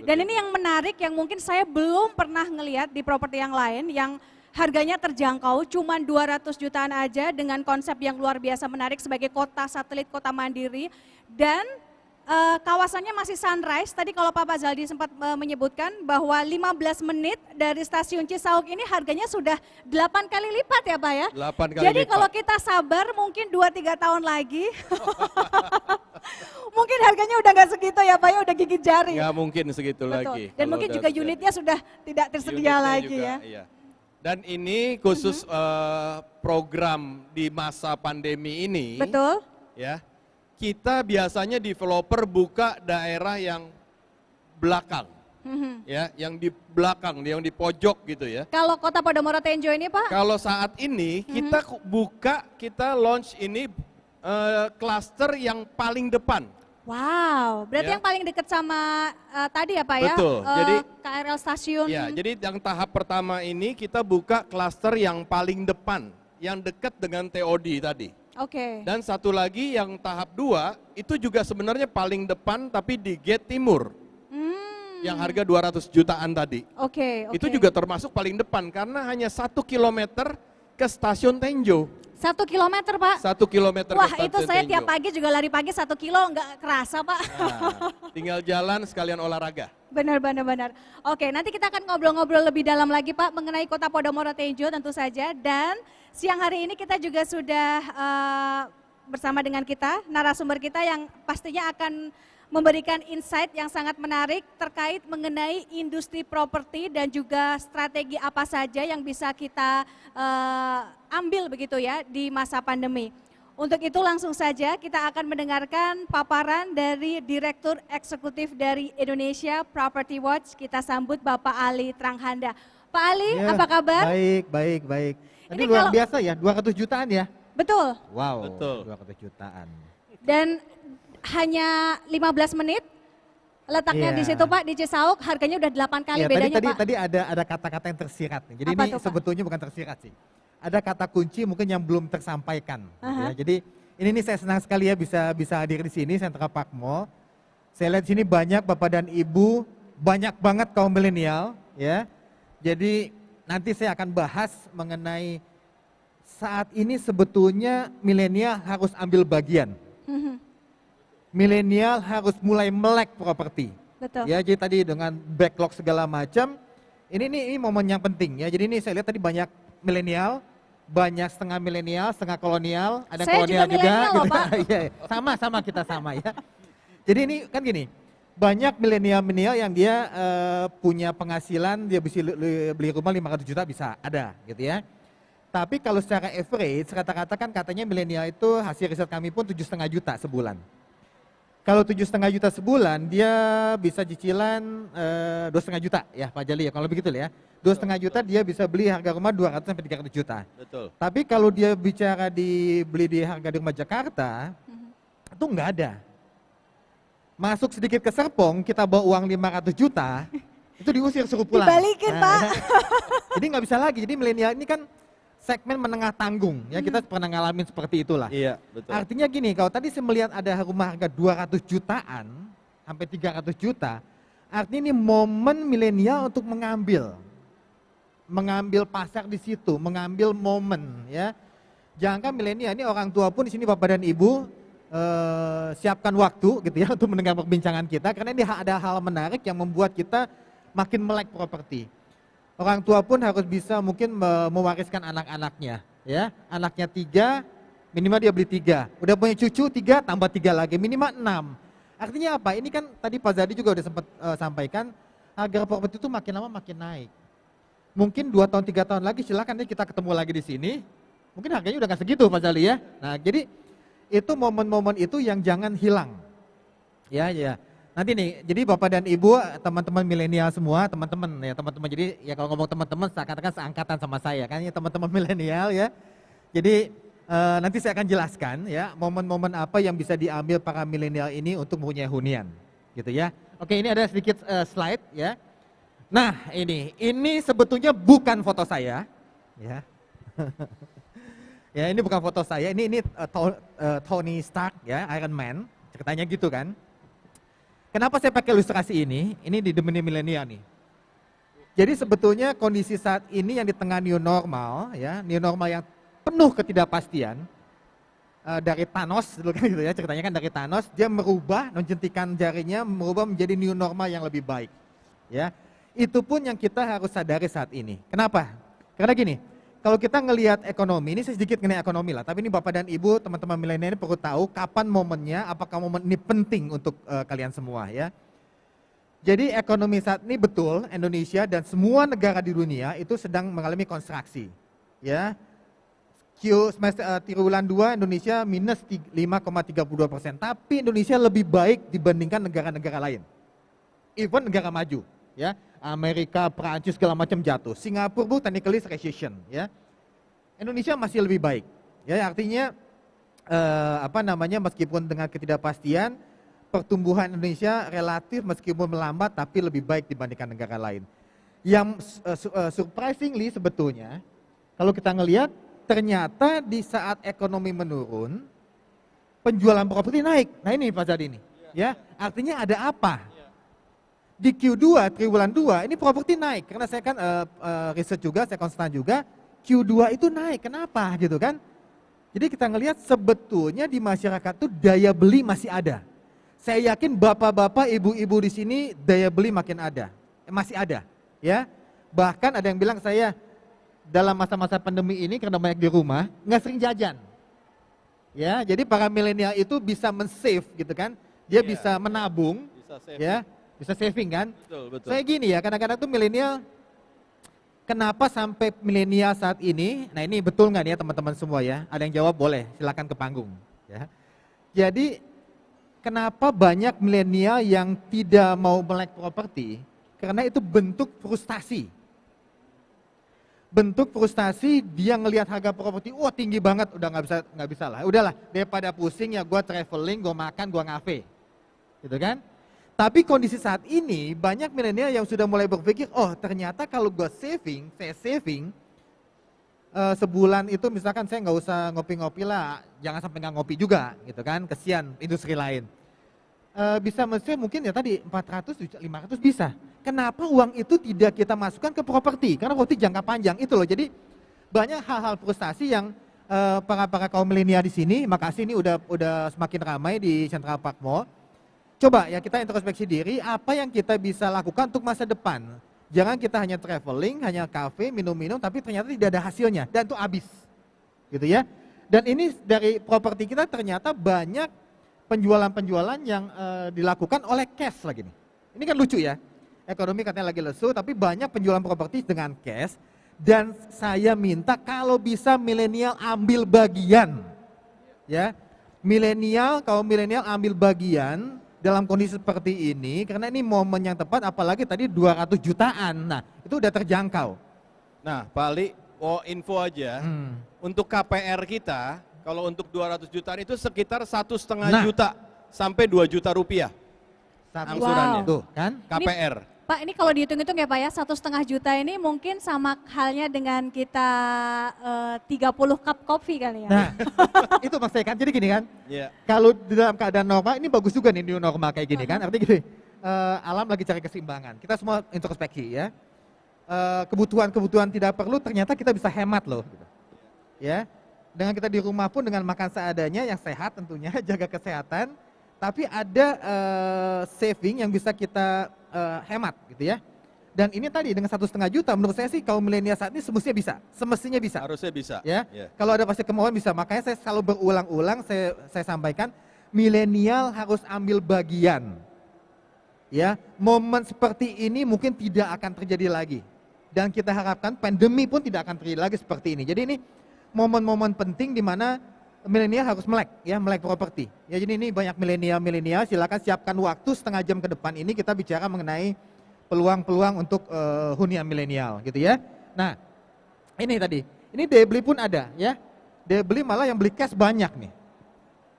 Dan ini yang menarik yang mungkin saya belum pernah ngelihat di properti yang lain yang harganya terjangkau cuma 200 jutaan aja dengan konsep yang luar biasa menarik sebagai kota satelit, kota mandiri dan kawasannya masih sunrise. Tadi kalau Pak Pazaldi sempat menyebutkan bahwa 15 menit dari stasiun Cisauk ini harganya sudah 8 kali lipat ya Pak ya? 8 kali Jadi lipat. kalau kita sabar mungkin 2-3 tahun lagi, mungkin harganya udah nggak segitu ya Pak ya, udah gigit jari. Nggak mungkin segitu Betul. lagi. Dan kalau mungkin udah juga terjadi. unitnya sudah tidak tersedia Unitnya lagi juga, ya. iya. Dan ini khusus program di masa pandemi ini. Betul. Ya, kita biasanya developer buka daerah yang belakang, ya, yang di belakang, yang di pojok gitu ya. Kalau kota Podomoro Tenjo ini Pak, Kalau saat ini kita kita launch ini klaster yang paling depan. wow, berarti Ya. yang paling dekat sama tadi ya Pak ya? Betul, jadi- KRL stasiun. Ya, jadi yang tahap pertama ini kita buka klaster yang paling depan, yang dekat dengan TOD tadi. Oke. Dan satu lagi yang tahap 2 itu juga sebenarnya paling depan tapi di gate timur. Yang harga 200 jutaan tadi. Oke. Itu juga termasuk paling depan karena hanya 1 kilometer ke stasiun Tenjo. 1 kilometer Pak. 1 kilometer Wah ke stasiun itu saya Tenjo. tiap pagi juga lari pagi 1 kilo nggak kerasa Pak. Nah, tinggal jalan sekalian olahraga. Benar. Oke, nanti kita akan ngobrol-ngobrol lebih dalam lagi Pak mengenai kota Podomoro Tenjo tentu saja. Dan siang hari ini kita juga sudah bersama dengan kita, narasumber kita yang pastinya akan memberikan insight yang sangat menarik terkait mengenai industri properti dan juga strategi apa saja yang bisa kita ambil begitu ya di masa pandemi. Untuk itu langsung saja kita akan mendengarkan paparan dari Direktur Eksekutif dari Indonesia Property Watch. Kita sambut Bapak Ali Tranghanda. Pak Ali, Ya, apa kabar? Baik. Ini Ini luar kalau- biasa ya, 200 jutaan ya? Betul. Wow, Betul. 200 jutaan. Dan hanya 15 menit letaknya Iya. di situ Pak, di Cisauk, harganya udah 8 kali Ya, bedanya tadi, Pak. tadi ada kata-kata yang tersirat nih. Jadi Apa ini tuh, Pak? sebetulnya bukan tersirat sih. Ada kata kunci mungkin yang belum tersampaikan. Gitu ya. Jadi ini nih saya senang sekali ya bisa hadir di sini Central Park Mall. Saya lihat sini banyak Bapak dan Ibu, banyak banget kaum milenial ya. Jadi nanti saya akan bahas mengenai saat ini sebetulnya milenial harus ambil bagian. Milenial harus mulai melek properti. Betul. Ya, jadi tadi dengan backlog segala macam, ini momen yang penting ya. Jadi ini saya lihat tadi banyak milenial banyak setengah milenial, setengah kolonial, ada yang Saya kolonial juga milenial loh, gitu. Pak. Iya, sama kita sama ya. Jadi ini kan gini, banyak milenial yang dia punya penghasilan, dia bisa beli rumah 500 juta bisa, ada gitu ya. Tapi kalau secara average, rata-rata kan katanya milenial itu hasil riset kami pun 7,5 juta sebulan. Kalau 7,5 juta sebulan, dia bisa cicilan 2,5 juta ya Pak Jali ya, kalau begitu ya. 2,5 juta dia bisa beli harga rumah 200 sampai 300 juta. Betul. Tapi kalau dia bicara beli di harga di rumah Jakarta, itu enggak ada. Masuk sedikit ke Serpong, kita bawa uang 500 juta, itu diusir suruh pulang. Dibalikin, Pak. Jadi nggak bisa lagi, jadi milenial ini kan segmen menengah tanggung, ya kita pernah ngalamin seperti itulah. Iya, betul. Artinya gini, kalau tadi saya melihat ada rumah harga 200 jutaan sampai 300 juta, artinya ini momen milenial untuk mengambil pasar di situ, mengambil momen ya. Jangan milenial ini orang tua pun di sini Bapak dan Ibu siapkan waktu gitu ya untuk mendengar perbincangan kita karena ini ada hal menarik yang membuat kita makin melek properti. Orang tua pun harus bisa mungkin mewariskan anak-anaknya ya. Anaknya 3, minimal dia beli 3. Udah punya cucu 3 tambah 3 lagi, minimal 6. Artinya apa? Ini kan tadi Pak Zadi juga udah sempat sampaikan harga properti itu makin lama makin naik. Mungkin 2 tahun 3 tahun lagi silakan kita ketemu lagi di sini. Mungkin harganya udah gak segitu Pak Zali ya. Nah jadi itu momen-momen itu yang jangan hilang. Ya. Nanti nih, jadi Bapak dan Ibu, teman-teman milenial semua, teman-teman ya teman-teman. Jadi ya kalau ngomong teman-teman seakan-akan seangkatan sama saya kan ya teman-teman milenial ya. Jadi nanti saya akan jelaskan ya momen-momen apa yang bisa diambil para milenial ini untuk mempunyai hunian gitu ya. Oke, ini ada sedikit slide ya. Nah, ini sebetulnya bukan foto saya ya. Ya, ini bukan foto saya, ini Tony Stark ya, Iron Man, ceritanya gitu kan. Kenapa saya pakai ilustrasi ini? Ini di demi milenial nih. Jadi sebetulnya kondisi saat ini yang di tengah new normal ya, new normal yang penuh ketidakpastian dari Thanos dulu kan gitu ya, ceritanya kan dari Thanos dia merubah, menjentikan jarinya merubah menjadi new normal yang lebih baik. Ya. Itu pun yang kita harus sadari saat ini. Kenapa? Karena gini, kalau kita ngelihat ekonomi, ini saya sedikit mengenai ekonomi lah, tapi ini Bapak dan Ibu, teman-teman milenial ini perlu tahu kapan momennya, apakah momen ini penting untuk kalian semua ya. Jadi ekonomi saat ini betul Indonesia dan semua negara di dunia itu sedang mengalami konstruksi. Ya. Triwulan 2 Indonesia minus 5,32%, tapi Indonesia lebih baik dibandingkan negara-negara lain. Even negara maju, ya. Amerika, Perancis segala macam jatuh. Singapura bu technically recession, ya. Indonesia masih lebih baik. Ya, artinya meskipun dengan ketidakpastian pertumbuhan Indonesia relatif meskipun melambat tapi lebih baik dibandingkan negara lain. Yang surprisingly sebetulnya kalau kita ngelihat ternyata di saat ekonomi menurun penjualan properti naik. Nah ini Pak Zadi ini. Ya, artinya ada apa? Di Q2, triwulan 2, ini properti naik. Karena saya kan riset juga, saya konstan juga, Q2 itu naik. Kenapa gitu kan? Jadi kita ngelihat sebetulnya di masyarakat itu daya beli masih ada. Saya yakin bapak-bapak, ibu-ibu di sini daya beli makin ada. Masih ada. Ya. Bahkan ada yang bilang saya dalam masa-masa pandemi ini karena banyak di rumah, nggak sering jajan. Ya, jadi para milenial itu bisa men-save gitu kan. Dia bisa menabung. Bisa saving. Ya. Bisa saving kan? Betul. Saya gini ya, kadang-kadang tuh milenial, kenapa sampai milenial saat ini, nah ini betul nggak nih ya teman-teman semua ya, ada yang jawab boleh, silakan ke panggung. Ya. Jadi kenapa banyak milenial yang tidak mau melek properti, karena itu bentuk frustasi. Bentuk frustasi dia ngelihat harga properti, wah tinggi banget, udah nggak bisa lah, udahlah daripada pusing ya gue traveling, gue makan, gue ngafe, gitu kan? Tapi kondisi saat ini banyak milenial yang sudah mulai berpikir, oh ternyata kalau gue saya saving, sebulan itu misalkan saya nggak usah ngopi-ngopi lah, jangan sampai nggak ngopi juga gitu kan, kesian industri lain. Bisa men-save mungkin ya tadi 400, 500 bisa. Kenapa uang itu tidak kita masukkan ke properti? Karena properti jangka panjang itu loh, jadi banyak hal-hal frustasi yang para kaum milenial di sini, makasih ini udah semakin ramai di Central Park Mall. Coba ya kita introspeksi diri, apa yang kita bisa lakukan untuk masa depan. Jangan kita hanya traveling, hanya kafe, minum-minum, tapi ternyata tidak ada hasilnya dan itu habis. gitu ya. Dan ini dari properti kita ternyata banyak penjualan-penjualan yang dilakukan oleh cash lagi nih. Ini kan lucu ya, ekonomi katanya lagi lesu, tapi banyak penjualan properti dengan cash. Dan saya minta kalau bisa milenial ambil bagian, ya, kaum milenial ambil bagian dalam kondisi seperti ini, karena ini momen yang tepat, apalagi tadi 200 jutaan, nah itu udah terjangkau. Nah, Pak Ali, info aja, untuk KPR kita, kalau untuk 200 jutaan itu sekitar 1,5 juta sampai 2 juta rupiah. Angsurannya. Tuh kan? KPR. Pak, ini kalau dihitung-hitung ya Pak ya, 1,5 juta ini mungkin sama halnya dengan kita 30 cup kopi kali ya. Nah, itu Mas kan. Jadi gini kan, Iya. kalau di dalam keadaan normal, ini bagus juga nih new normal kayak gini kan. Artinya gini, alam lagi cari keseimbangan. Kita semua introspeksi ya. Kebutuhan-kebutuhan tidak perlu ternyata kita bisa hemat loh. Gitu. Ya, dengan kita di rumah pun dengan makan seadanya yang sehat tentunya, jaga kesehatan. Tapi ada saving yang bisa kita hemat gitu ya. Dan ini tadi dengan 1,5 juta menurut saya sih kaum milenial saat ini semestinya bisa. Harusnya bisa. Ya, Yeah. kalau ada pasti kemauan bisa. Makanya saya selalu berulang-ulang saya sampaikan milenial harus ambil bagian. Ya, momen seperti ini mungkin tidak akan terjadi lagi. Dan kita harapkan pandemi pun tidak akan terjadi lagi seperti ini. Jadi ini momen-momen penting di mana milenial harus melek properti. Ya, jadi ini banyak milenial, silakan siapkan waktu setengah jam ke depan ini kita bicara mengenai peluang-peluang untuk hunian milenial gitu ya. Nah, ini tadi, ini daya beli pun ada ya. Daya beli malah yang beli cash banyak nih.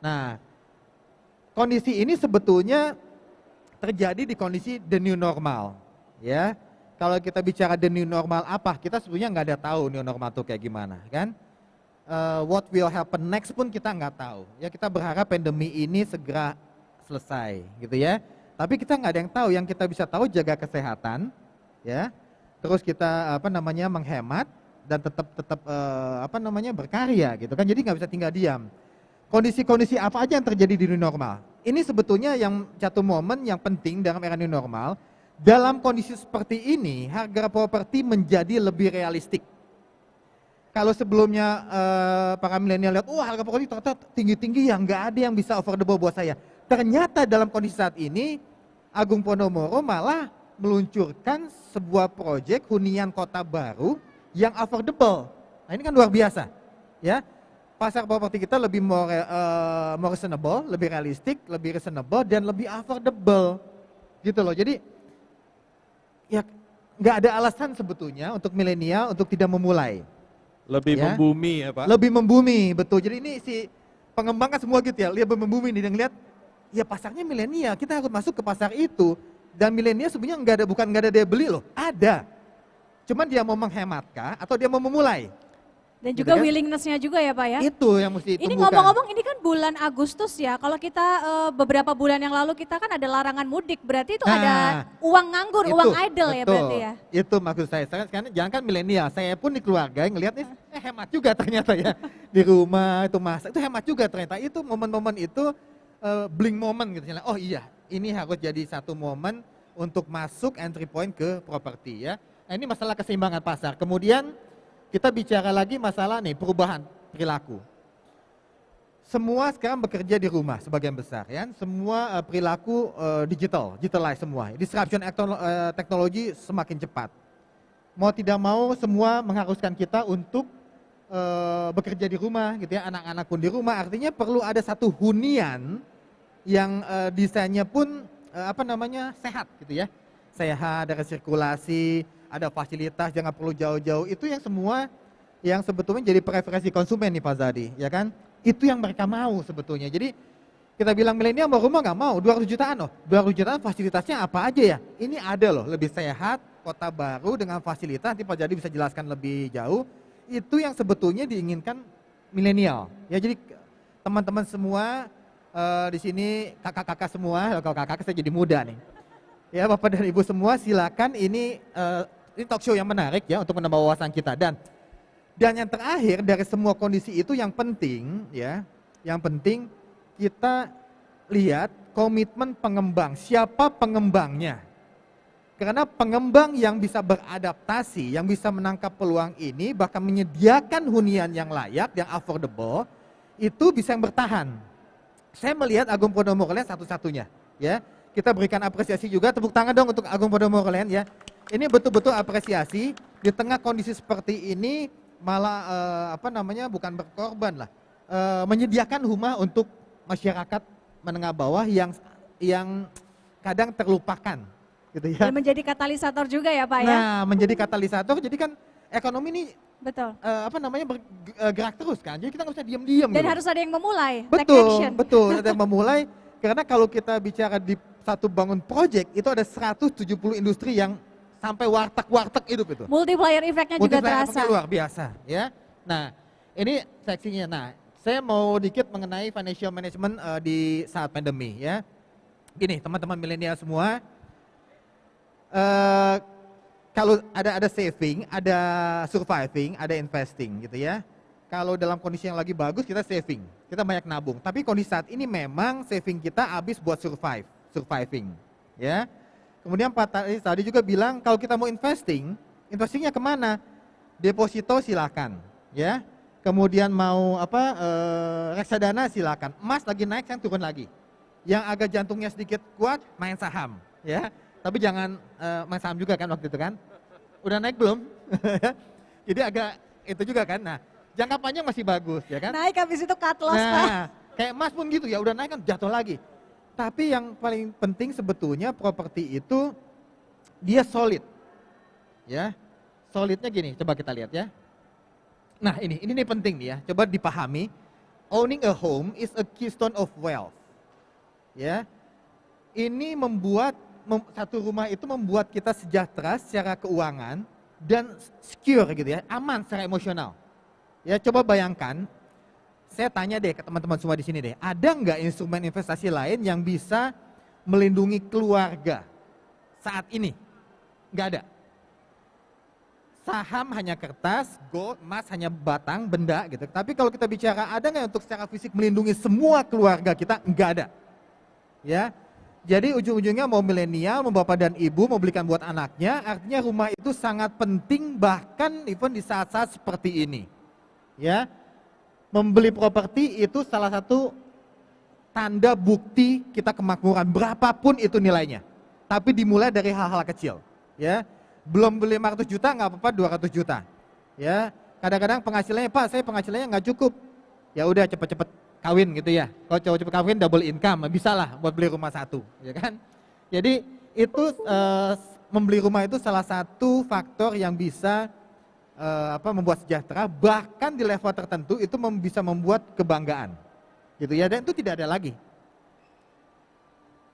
Nah, kondisi ini sebetulnya terjadi di kondisi the new normal ya. Kalau kita bicara the new normal apa, kita sebetulnya nggak ada tahu new normal itu kayak gimana kan. What will happen next pun kita nggak tahu. Ya, kita berharap pandemi ini segera selesai gitu ya. Tapi kita nggak ada yang tahu. Yang kita bisa tahu jaga kesehatan, ya. Terus kita menghemat dan tetap berkarya gitu kan. Jadi nggak bisa tinggal diam. Kondisi-kondisi apa aja yang terjadi di new normal? Ini sebetulnya yang satu momen yang penting dalam era new normal. Dalam kondisi seperti ini, harga properti menjadi lebih realistik. Kalau sebelumnya para milenial lihat, harga properti ternyata tinggi-tinggi ya, nggak ada yang bisa affordable buat saya. Ternyata dalam kondisi saat ini, Agung Podomoro malah meluncurkan sebuah proyek hunian kota baru yang affordable. Nah, ini kan luar biasa, ya. Pasar properti kita lebih more reasonable, lebih realistik, lebih reasonable dan lebih affordable, gitu loh. Jadi ya nggak ada alasan sebetulnya untuk milenial untuk tidak memulai. Lebih Ya. membumi ya Pak? Lebih membumi, betul. Jadi ini si pengembang kan semua gitu ya, dia membumi nih dan lihat ya pasarnya milenial, kita harus masuk ke pasar itu. Dan milenial sebenarnya bukan nggak ada daya beli loh, ada. Cuman dia mau menghemat atau dia mau memulai. Dan Gitu juga kan? willingness-nya juga ya Pak ya. Itu yang mesti Ini tumbuhkan. ngomong-ngomong ini kan bulan Agustus ya, kalau kita beberapa bulan yang lalu kita kan ada larangan mudik, berarti itu Nah, ada uang nganggur, Itu, uang idle ya betul. berarti ya. Itu maksud saya, sekarang jangan kan milenial, saya pun di keluarga yang ngelihat hemat juga ternyata ya. Di rumah itu masak, itu hemat juga ternyata. Itu momen-momen itu bling moment gitu. Oh iya, ini harus jadi satu momen untuk masuk entry point ke properti ya. Nah, ini masalah keseimbangan pasar. Kemudian kita bicara lagi masalah nih perubahan perilaku. Semua sekarang bekerja di rumah sebagian besar ya. Semua perilaku digitalize semua. Disruption teknologi semakin cepat. Mau tidak mau semua mengharuskan kita untuk bekerja di rumah gitu ya. Anak-anak pun di rumah, artinya perlu ada satu hunian yang desainnya pun sehat gitu ya. Sehat, ada sirkulasi, ada fasilitas, jangan perlu jauh-jauh. Itu yang semua yang sebetulnya jadi preferensi konsumen nih Pak Zadi, ya kan? Itu yang mereka mau sebetulnya. Jadi kita bilang milenial mau rumah nggak mau, 200 jutaan loh. 200 jutaan fasilitasnya apa aja ya? Ini ada loh, lebih sehat, kota baru dengan fasilitas, nanti Pak Zadi bisa jelaskan lebih jauh. Itu yang sebetulnya diinginkan milenial. Ya, jadi teman-teman semua di sini, kakak-kakak semua, kalau kakak saya jadi muda nih. Ya, Bapak dan Ibu semua silakan, ini talk show yang menarik ya untuk menambah wawasan kita. Dan yang terakhir dari semua kondisi itu yang penting ya, yang penting kita lihat komitmen pengembang, siapa pengembangnya. Karena pengembang yang bisa beradaptasi, yang bisa menangkap peluang ini, bahkan menyediakan hunian yang layak, yang affordable, itu bisa yang bertahan. Saya melihat Agung Podomoro Land satu-satunya, ya. Kita berikan apresiasi juga, tepuk tangan dong untuk Agung Podomoro Land, ya. Ini betul-betul apresiasi di tengah kondisi seperti ini, malah bukan berkorban lah, menyediakan rumah untuk masyarakat menengah bawah yang kadang terlupakan. Gitu ya. Dan menjadi katalisator juga ya Pak ya? Nah, menjadi katalisator, jadi kan ekonomi ini Betul. bergerak terus kan, jadi kita nggak bisa diam-diam. Dan gitu. harus ada yang memulai, take action. Betul, ada yang memulai, karena kalau kita bicara di satu bangun project, itu ada 170 industri yang sampai warteg hidup itu. Multiplier effect-nya juga Multiplier terasa. effect-nya luar biasa, ya. Nah, ini seksinya. Nah, saya mau dikit mengenai financial management di saat pandemi, ya. Gini, teman-teman milenial semua, kalau ada saving, ada surviving, ada investing gitu ya. Kalau dalam kondisi yang lagi bagus kita saving, kita banyak nabung. Tapi kondisi saat ini memang saving kita habis buat surviving, ya. Kemudian Pak tadi juga bilang kalau kita mau investingnya kemana? Deposito silakan, ya. Kemudian mau reksadana silakan. Emas lagi naik, sekarang turun lagi. Yang agak jantungnya sedikit kuat main saham, ya. Tapi jangan main saham juga kan waktu itu kan. Udah naik belum? Jadi agak itu juga kan. Nah, jangka panjang masih bagus ya kan. Naik habis itu cut loss Pak. Nah, kayak emas pun gitu ya, udah naik kan jatuh lagi. Tapi yang paling penting sebetulnya properti itu dia solid. Ya. Solidnya gini, coba kita lihat ya. Nah, ini nih penting nih ya. Coba dipahami. Owning a home is a keystone of wealth. Ya. Ini satu rumah itu membuat kita sejahtera secara keuangan dan secure gitu ya, aman secara emosional. Ya, coba bayangkan, saya tanya deh ke teman-teman semua di sini deh, ada nggak instrumen investasi lain yang bisa melindungi keluarga saat ini? Nggak ada. Saham hanya kertas, gold, emas hanya batang, benda gitu. Tapi kalau kita bicara ada nggak untuk secara fisik melindungi semua keluarga kita? Nggak ada. Ya. Jadi ujung-ujungnya mau milenial, mau bapak dan ibu, mau belikan buat anaknya, artinya rumah itu sangat penting bahkan even di saat-saat seperti ini. Ya, membeli properti itu salah satu tanda bukti kita kemakmuran, berapapun itu nilainya. Tapi dimulai dari hal-hal kecil. Ya, belum beli 500 juta nggak apa-apa 200 juta. Ya, kadang-kadang penghasilannya Pak, saya penghasilannya nggak cukup. Ya udah cepet-cepet kawin gitu ya. Kalau cowok cepet kawin double income, bisa lah buat beli rumah satu, ya kan? Jadi itu membeli rumah itu salah satu faktor yang bisa membuat sejahtera, bahkan di level tertentu itu bisa membuat kebanggaan, gitu ya. Dan itu tidak ada lagi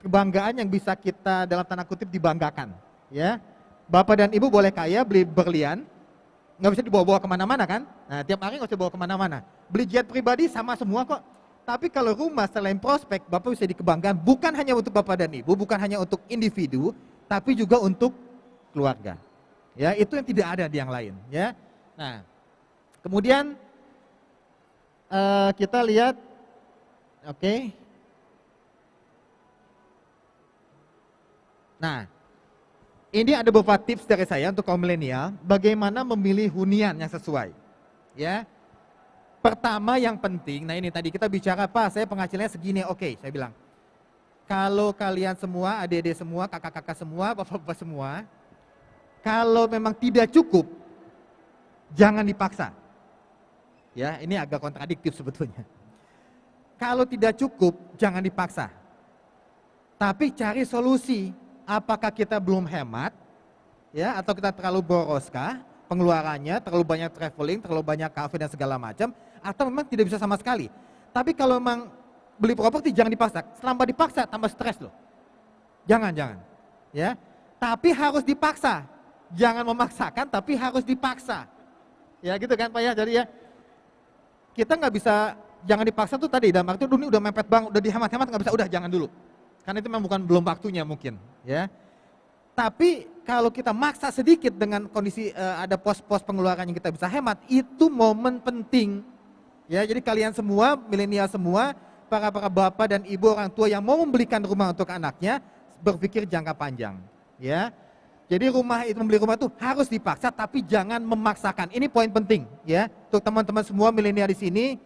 kebanggaan yang bisa kita dalam tanda kutip dibanggakan, ya. Bapak dan ibu boleh kaya beli berlian, nggak bisa dibawa-bawa kemana-mana kan? Nah, tiap hari nggak bisa bawa kemana-mana. Beli jet pribadi sama semua kok. Tapi kalau rumah selain prospek, Bapak bisa dikebanggakan bukan hanya untuk Bapak dan Ibu, bukan hanya untuk individu, tapi juga untuk keluarga. Ya, itu yang tidak ada di yang lain. Ya, nah, kemudian kita lihat, oke. Nah, ini ada beberapa tips dari saya untuk kaum milenial, bagaimana memilih hunian yang sesuai. Ya. Pertama yang penting, nah ini tadi kita bicara Pak, saya penghasilannya segini, oke, saya bilang. Kalau kalian semua, adik-adik semua, kakak-kakak semua, bapak-bapak semua, kalau memang tidak cukup, jangan dipaksa. Ya, ini agak kontradiktif sebetulnya. Kalau tidak cukup, jangan dipaksa. Tapi cari solusi. Apakah kita belum hemat, ya, atau kita terlalu boroskah pengeluarannya, terlalu banyak traveling, terlalu banyak kafe dan segala macam, atau memang tidak bisa sama sekali. Tapi kalau memang beli properti jangan dipaksa. Selama dipaksa tambah stres loh. Jangan. Ya. Tapi harus dipaksa. Jangan memaksakan tapi harus dipaksa. Ya gitu kan Pak ya. Jadi ya kita nggak bisa, jangan dipaksa tuh tadi dalam arti ini udah mepet banget, udah dihemat-hemat nggak bisa, udah jangan dulu. Karena itu memang belum waktunya mungkin, ya. Tapi kalau kita maksa sedikit dengan kondisi ada pos-pos pengeluaran yang kita bisa hemat, itu momen penting. Ya, jadi kalian semua, milenial semua, para bapak dan ibu orang tua yang mau membelikan rumah untuk anaknya, berpikir jangka panjang, ya. Jadi membeli rumah itu harus dipaksa tapi jangan memaksakan. Ini poin penting ya. Untuk teman-teman semua milenial di sini,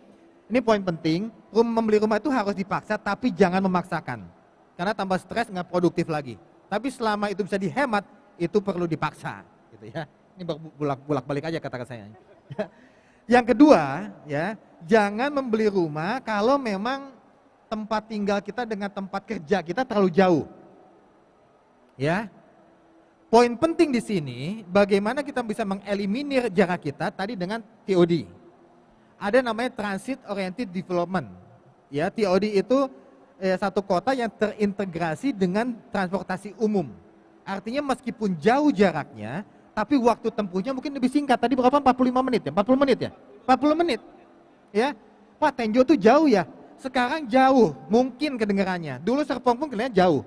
ini poin penting. Membeli rumah itu harus dipaksa tapi jangan memaksakan. Karena tambah stres nggak produktif lagi. Tapi selama itu bisa dihemat, itu perlu dipaksa gitu ya. Ini bolak-balik aja kata saya. Yang kedua ya, jangan membeli rumah kalau memang tempat tinggal kita dengan tempat kerja kita terlalu jauh. Ya. Poin penting di sini, bagaimana kita bisa mengeliminir jarak kita tadi dengan TOD. Ada namanya Transit Oriented Development. Ya, TOD itu satu kota yang terintegrasi dengan transportasi umum. Artinya meskipun jauh jaraknya, tapi waktu tempuhnya mungkin lebih singkat. Tadi berapa? 45 menit ya? 40 menit ya? 40 menit. Ya. Wah, Tenjo tuh jauh ya. Sekarang jauh, mungkin kedengarannya. Dulu Serpong pun kelihatannya jauh.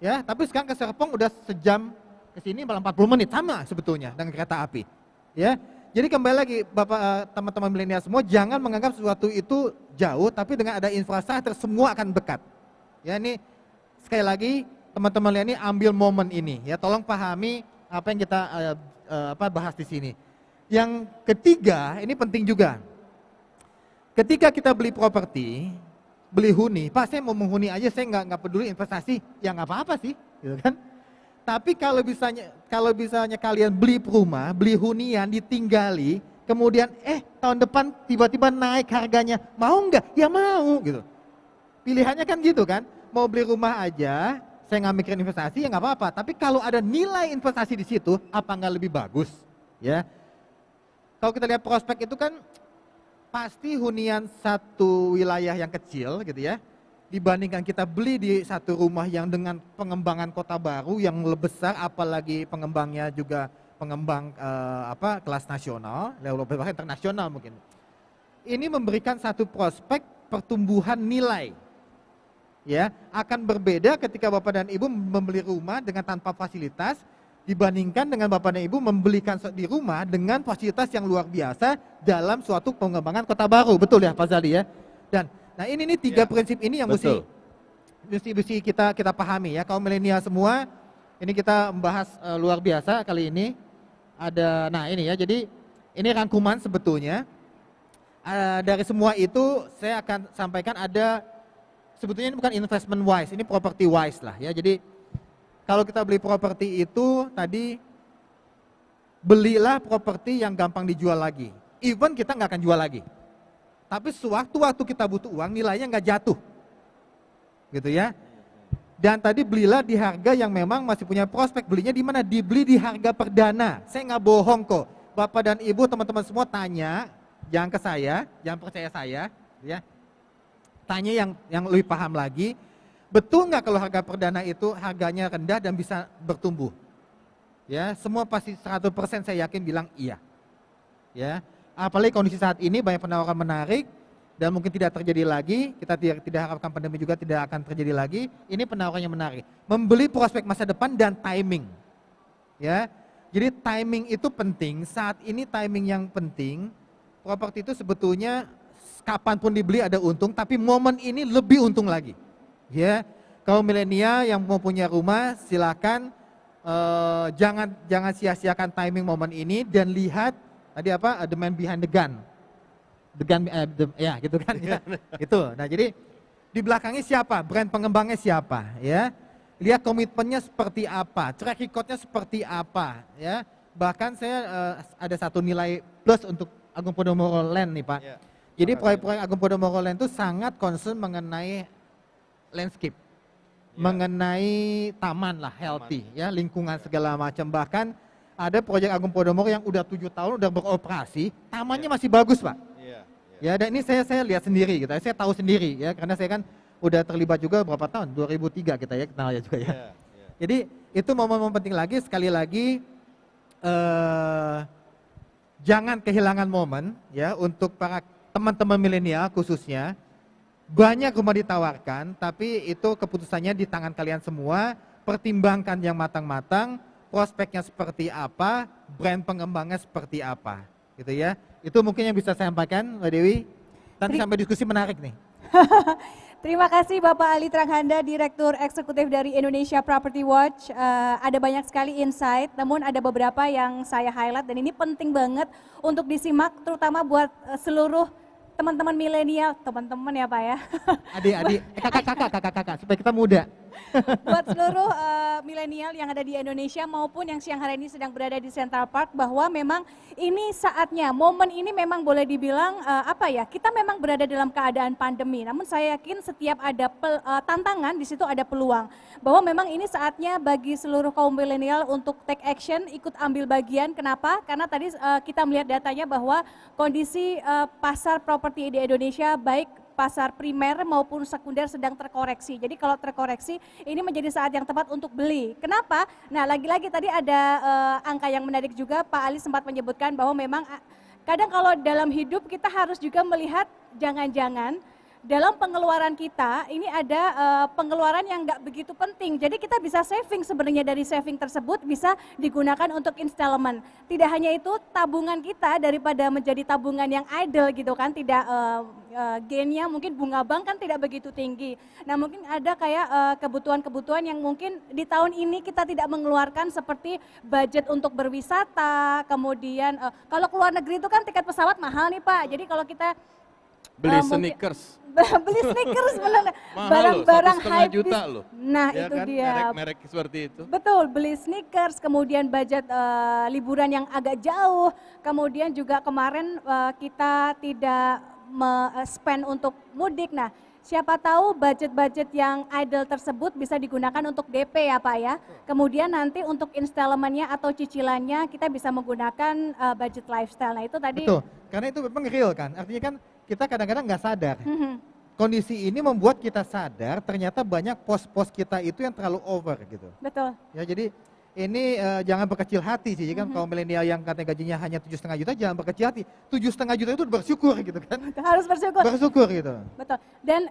Ya, tapi sekarang ke Serpong udah sejam, ke sini malah 40 menit, sama sebetulnya dengan kereta api. Ya, jadi kembali lagi Bapak teman-teman milenial semua, jangan menganggap sesuatu itu jauh, tapi dengan ada infrastruktur semua akan dekat. Ya, ini sekali lagi teman-teman milenial ini ambil momen ini, ya tolong pahami apa yang kita bahas di sini. Yang ketiga, ini penting juga. Ketika kita beli properti, beli huni, Pak saya mau menghuni aja, saya nggak peduli investasi, ya nggak apa-apa sih, gitu kan. Tapi kalau misalnya kalian beli rumah, beli hunian, ditinggali, kemudian tahun depan tiba-tiba naik harganya, mau nggak? Ya mau, gitu. Pilihannya kan gitu kan, mau beli rumah aja, saya nggak mikirin investasi, ya nggak apa-apa. Tapi kalau ada nilai investasi di situ, apa nggak lebih bagus? Ya, kalau kita lihat prospek itu kan, pasti hunian satu wilayah yang kecil gitu ya, dibandingkan kita beli di satu rumah yang dengan pengembangan kota baru yang lebih besar, apalagi pengembangnya juga pengembang kelas nasional, bahkan internasional mungkin. Ini memberikan satu prospek pertumbuhan nilai. Ya, akan berbeda ketika Bapak dan Ibu membeli rumah dengan tanpa fasilitas, dibandingkan dengan Bapak dan Ibu membelikan di rumah dengan fasilitas yang luar biasa dalam suatu pengembangan kota baru. Betul ya Pak Zali ya? Dan nah ini tiga prinsip ini yang mesti kita pahami ya. Kaum milenial semua, ini kita membahas luar biasa kali ini. Ada, nah ini ya, jadi ini rangkuman sebetulnya. Dari semua itu saya akan sampaikan ada, sebetulnya ini bukan investment wise, ini property wise lah ya. Jadi kalau kita beli properti itu tadi, belilah properti yang gampang dijual lagi. Even kita nggak akan jual lagi. Tapi sewaktu-waktu kita butuh uang, nilainya nggak jatuh. Gitu ya. Dan tadi belilah di harga yang memang masih punya prospek. Belinya di mana? Dibeli di harga perdana. Saya nggak bohong kok. Bapak dan Ibu, teman-teman semua tanya, jangan ke saya, jangan percaya saya. Ya. Tanya yang lebih paham lagi. Betul nggak kalau harga perdana itu harganya rendah dan bisa bertumbuh? Ya, semua pasti 100% saya yakin bilang iya. Ya, apalagi kondisi saat ini banyak penawaran menarik dan mungkin tidak terjadi lagi. Kita tidak harapkan pandemi juga tidak akan terjadi lagi. Ini penawarannya menarik. Membeli prospek masa depan dan timing. Ya, jadi timing itu penting. Saat ini timing yang penting. Properti itu sebetulnya kapanpun dibeli ada untung, tapi momen ini lebih untung lagi. Ya, kaum milenial yang mau punya rumah silakan jangan sia-siakan timing momen ini dan lihat tadi apa, the man behind the gun, ya gitu kan ya, itu. Nah jadi di belakangnya siapa, brand pengembangnya siapa, ya, lihat komitmennya seperti apa, track recordnya seperti apa, ya. Bahkan saya ada satu nilai plus untuk Agung Podomoro Land nih Pak. Ya. Jadi proyek-proyek Agung Podomoro Land itu sangat concern mengenai landscape, mengenai taman lah, healthy, ya, lingkungan segala macam. Bahkan ada proyek Agung Podomoro yang udah 7 tahun udah beroperasi, tamannya masih bagus Pak. Ya, dan ini saya lihat sendiri gitu, saya tahu sendiri ya, karena saya kan udah terlibat juga berapa tahun, 2003 kita ya kenal ya juga ya. Jadi itu momen-momen penting lagi, sekali lagi jangan kehilangan momen ya untuk para teman-teman milenial khususnya. Banyak rumah ditawarkan, tapi itu keputusannya di tangan kalian semua. Pertimbangkan yang matang-matang, prospeknya seperti apa, brand pengembangnya seperti apa, gitu ya. Itu mungkin yang bisa saya sampaikan, Mbak Dewi. Nanti sampai diskusi menarik nih. Terima kasih Bapak Ali Tranghanda, Direktur Eksekutif dari Indonesia Property Watch. Ada banyak sekali insight, namun ada beberapa yang saya highlight dan ini penting banget untuk disimak, terutama buat seluruh teman-teman milenial, teman-teman ya Pak ya. Adik-adik, kakak, supaya kita muda. Buat seluruh milenial yang ada di Indonesia maupun yang siang hari ini sedang berada di Central Park, bahwa memang ini saatnya, momen ini memang boleh dibilang kita memang berada dalam keadaan pandemi, namun saya yakin setiap ada tantangan di situ ada peluang, bahwa memang ini saatnya bagi seluruh kaum milenial untuk take action, ikut ambil bagian. Kenapa? Karena tadi kita melihat datanya bahwa kondisi pasar properti di Indonesia baik pasar primer maupun sekunder sedang terkoreksi. Jadi kalau terkoreksi ini menjadi saat yang tepat untuk beli. Kenapa? Nah, lagi-lagi tadi ada angka yang menarik juga, Pak Ali sempat menyebutkan bahwa memang kadang kalau dalam hidup kita harus juga melihat jangan-jangan dalam pengeluaran kita ini ada pengeluaran yang nggak begitu penting. Jadi kita bisa saving, sebenarnya dari saving tersebut bisa digunakan untuk installment. Tidak hanya itu, tabungan kita daripada menjadi tabungan yang idle gitu kan, tidak gainnya mungkin bunga bank kan tidak begitu tinggi. Nah mungkin ada kayak kebutuhan-kebutuhan yang mungkin di tahun ini kita tidak mengeluarkan, seperti budget untuk berwisata, kemudian kalau ke luar negeri itu kan tiket pesawat mahal nih Pak. Jadi kalau kita Beli mungkin- sneakers. beli sneakers benar, Mahal loh, barang-barang 1,5 hype juta loh. Nah Ya itu kan, dia. merek-merek seperti itu. Betul, beli sneakers, kemudian budget liburan yang agak jauh, kemudian juga kemarin kita tidak spend untuk mudik. Nah, siapa tahu budget-budget yang idle tersebut bisa digunakan untuk DP ya Pak ya. Kemudian nanti untuk installmentnya atau cicilannya kita bisa menggunakan budget lifestyle. Nah itu tadi. Betul, karena itu memang real kan, artinya kan kita kadang-kadang nggak sadar. Mhm. Kondisi ini membuat kita sadar ternyata banyak pos-pos kita itu yang terlalu over gitu. Betul. Ya jadi ini jangan berkecil hati sih, kan kaum milenial yang katanya gajinya hanya 7,5 juta, jangan berkecil hati. 7,5 juta itu bersyukur gitu kan. Harus bersyukur. Bersyukur gitu. Betul. Dan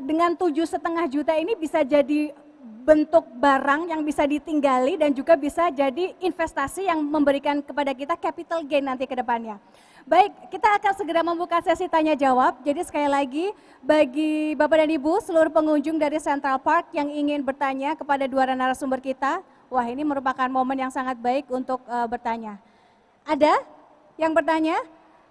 dengan 7,5 juta ini bisa jadi bentuk barang yang bisa ditinggali dan juga bisa jadi investasi yang memberikan kepada kita capital gain nanti ke depannya. Baik, kita akan segera membuka sesi tanya jawab. Jadi sekali lagi bagi Bapak dan Ibu seluruh pengunjung dari Central Park yang ingin bertanya kepada dua narasumber kita, wah ini merupakan momen yang sangat baik untuk bertanya. Ada yang bertanya?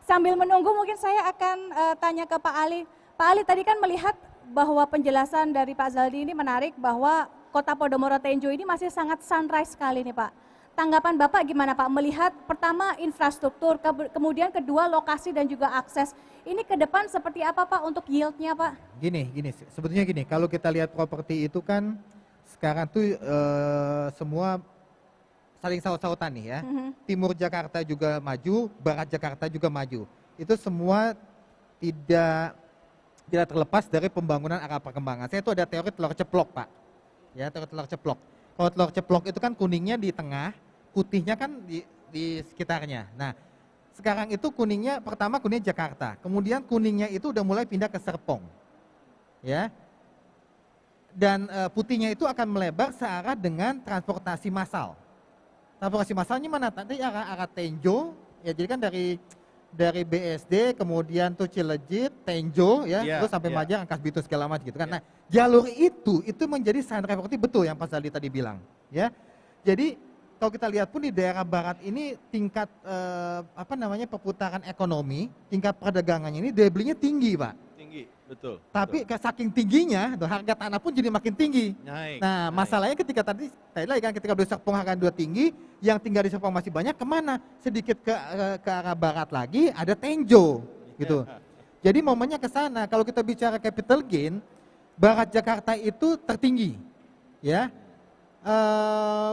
Sambil menunggu mungkin saya akan tanya ke Pak Ali. Pak Ali tadi kan melihat bahwa penjelasan dari Pak Zaldi ini menarik, bahwa Kota Podomoro Tenjo ini masih sangat sunrise sekali nih Pak. Tanggapan Bapak gimana Pak melihat pertama infrastruktur, kemudian kedua lokasi dan juga akses. Ini ke depan seperti apa Pak untuk yieldnya Pak? Gini, sebetulnya gini, kalau kita lihat properti itu kan sekarang tuh semua saling saut-sautan nih ya. Timur Jakarta juga maju, Barat Jakarta juga maju. Itu semua tidak terlepas dari pembangunan arah perkembangan. Saya itu ada teori telur ceplok Pak. Ya, teori telur ceplok. Kalau telur ceplok itu kan kuningnya di tengah, putihnya kan di sekitarnya. Nah, sekarang itu kuningnya, pertama kuningnya Jakarta, kemudian kuningnya itu udah mulai pindah ke Serpong. Ya. Dan putihnya itu akan melebar searah dengan transportasi massal. Transportasi massalnya mana? Nanti arah Tenjo, ya jadi kan dari BSD, kemudian tuh Cilegit, Tenjo, ya, terus sampai Majar, Angkas Bitung segala macam gitu kan. Nah, jalur itu menjadi sunrise property, betul yang Pak Zaldi tadi bilang, ya. Jadi kalau kita lihat pun di daerah barat ini tingkat perputaran ekonomi, tingkat perdagangannya ini daya belinya tinggi, Pak. Tinggi, betul. Tapi saking tingginya, harga tanah pun jadi makin tinggi. Naik. Nah, masalahnya ketika tadi lagi kan ketika di Serpong harga dua tinggi, yang tinggal di Serpong masih banyak, kemana? Sedikit ke arah barat lagi ada Tenjo, gitu. Jadi momennya ke sana. Kalau kita bicara capital gain, Barat Jakarta itu tertinggi, ya.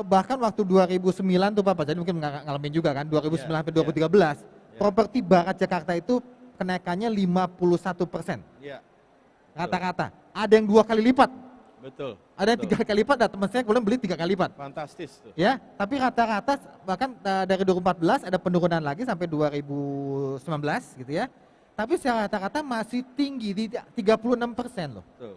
Bahkan waktu 2009 tuh Bapak, jadi mungkin ngalamin juga kan, 2009 sampai 2013, properti Barat Jakarta itu kenaikannya 51%. Iya. Rata-rata. Ada yang 2 kali lipat. Betul. Ada yang 3 kali lipat, dan teman saya kemudian beli 3 kali lipat. Fantastis tuh. Ya, tapi rata-rata bahkan dari 2014 ada penurunan lagi sampai 2019 gitu ya. Tapi secara rata-rata masih tinggi di 36% loh. Betul.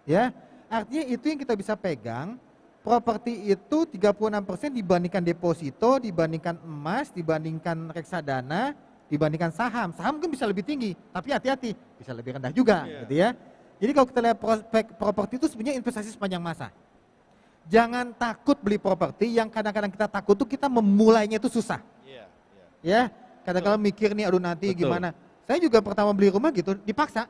Ya, artinya itu yang kita bisa pegang. Properti itu 36% dibandingkan deposito, dibandingkan emas, dibandingkan reksadana, dibandingkan saham. Saham mungkin bisa lebih tinggi, tapi hati-hati, bisa lebih rendah juga gitu ya. Jadi kalau kita lihat prospek properti itu sebenarnya investasi sepanjang masa. Jangan takut beli properti, yang kadang-kadang kita takut tuh kita memulainya itu susah. Iya, iya. Ya, kadang-kadang mikir nih aduh nanti Betul. gimana. Saya juga pertama beli rumah gitu dipaksa.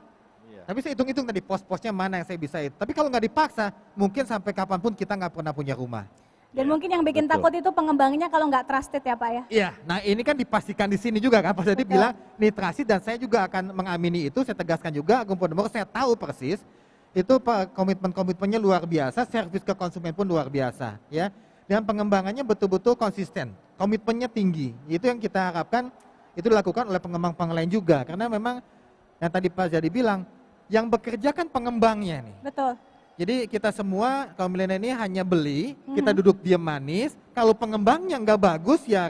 Iya. Tapi saya hitung-hitung tadi pos-posnya mana yang saya bisa itu. Tapi kalau nggak dipaksa, mungkin sampai kapanpun kita nggak pernah punya rumah. Dan Ya, mungkin yang bikin betul. takut itu pengembangnya kalau nggak trusted ya Pak ya. Iya, nah ini kan dipastikan di sini juga kan. Pak Zadi Betul. bilang nih trust dan saya juga akan mengamini itu. Saya tegaskan juga Agung Podomoro, saya tahu persis itu komitmen-komitmennya luar biasa, servis ke konsumen pun luar biasa, ya. Dan pengembangannya betul-betul konsisten, komitmennya tinggi. Itu yang kita harapkan itu dilakukan oleh pengembang lain juga, karena memang yang tadi Pak Zadi bilang, yang bekerja kan pengembangnya nih. Betul. Jadi kita semua kaum milenial ini hanya beli, kita duduk diam manis. Kalau pengembangnya nggak bagus ya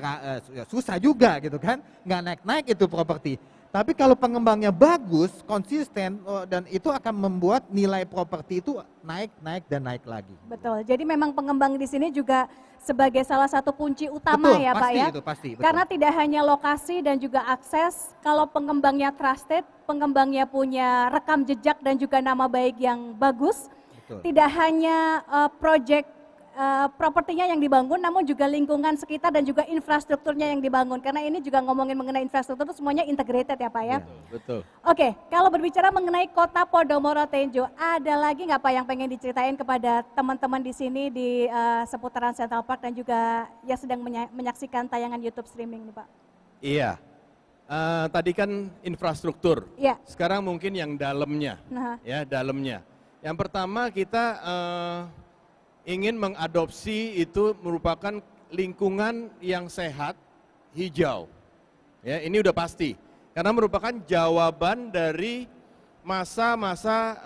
susah juga gitu kan, nggak naik-naik itu properti. Tapi kalau pengembangnya bagus, konsisten dan itu akan membuat nilai properti itu naik dan naik lagi. Betul. Jadi memang pengembang di sini juga sebagai salah satu kunci utama Betul, ya Pak pasti ya. itu, pasti, betul. Karena tidak hanya lokasi dan juga akses, kalau pengembangnya trusted, pengembangnya punya rekam jejak dan juga nama baik yang bagus, Betul. tidak hanya project propertinya yang dibangun, namun juga lingkungan sekitar dan juga infrastrukturnya yang dibangun. Karena ini juga ngomongin mengenai infrastruktur itu semuanya integrated ya Pak ya. Betul. Oke, kalau berbicara mengenai kota Podomoro Tenjo, ada lagi nggak Pak yang pengen diceritain kepada teman-teman di sini di seputaran Central Park dan juga yang sedang menyaksikan tayangan YouTube streaming nih Pak? Iya. Tadi kan infrastruktur. Iya. Sekarang mungkin yang dalamnya. Nah, Ya, dalamnya. Yang pertama kita ingin mengadopsi itu merupakan lingkungan yang sehat, hijau. Ya, ini udah pasti. Karena merupakan jawaban dari masa-masa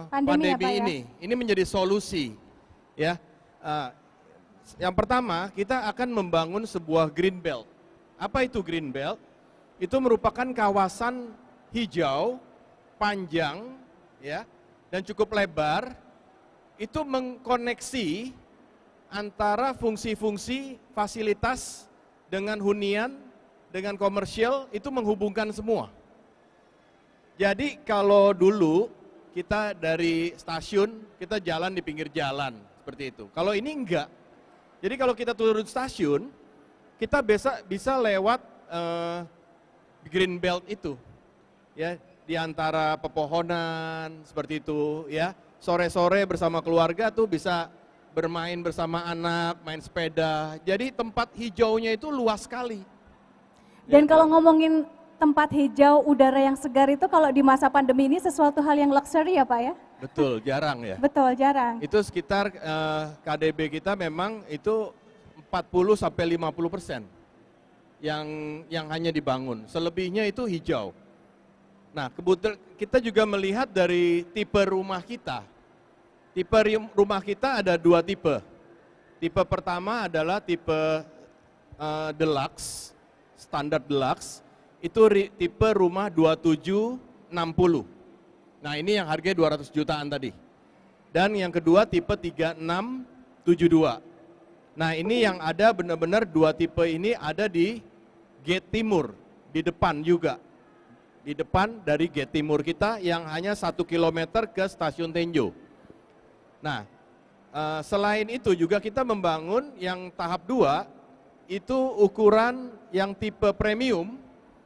Pandemi ya, pandemi Pak, ya? ini. Ini menjadi solusi. Ya, yang pertama kita akan membangun sebuah green belt. Apa itu green belt? Itu merupakan kawasan hijau, panjang, ya, dan cukup lebar. Itu mengkoneksi antara fungsi-fungsi fasilitas dengan hunian, dengan komersial, itu menghubungkan semua. Jadi kalau dulu kita dari stasiun, kita jalan di pinggir jalan, seperti itu. Kalau ini enggak. Jadi kalau kita turun stasiun, kita bisa lewat green belt itu. Ya, di antara pepohonan, seperti itu, ya. Sore-sore bersama keluarga tuh bisa bermain bersama anak, main sepeda. Jadi tempat hijaunya itu luas sekali. dan kalau ngomongin tempat hijau, udara yang segar itu kalau di masa pandemi ini sesuatu hal yang luxury ya Pak ya? Betul, jarang ya. Betul, jarang. Itu sekitar KDB kita memang itu 40 sampai 50% yang hanya dibangun. Selebihnya itu hijau. Nah, kebetulan kita juga melihat dari tipe rumah kita. Tipe rumah kita ada dua tipe. Tipe pertama adalah tipe deluxe, standar deluxe. Itu tipe rumah 2760. Nah, ini yang harganya 200 jutaan tadi. Dan yang kedua tipe 3672. Nah, ini yang ada benar-benar dua tipe ini ada di gate timur, di depan juga. Di depan dari gate timur kita yang hanya 1 kilometer ke stasiun Tenjo. Nah, selain itu juga kita membangun yang tahap 2, itu ukuran yang tipe premium,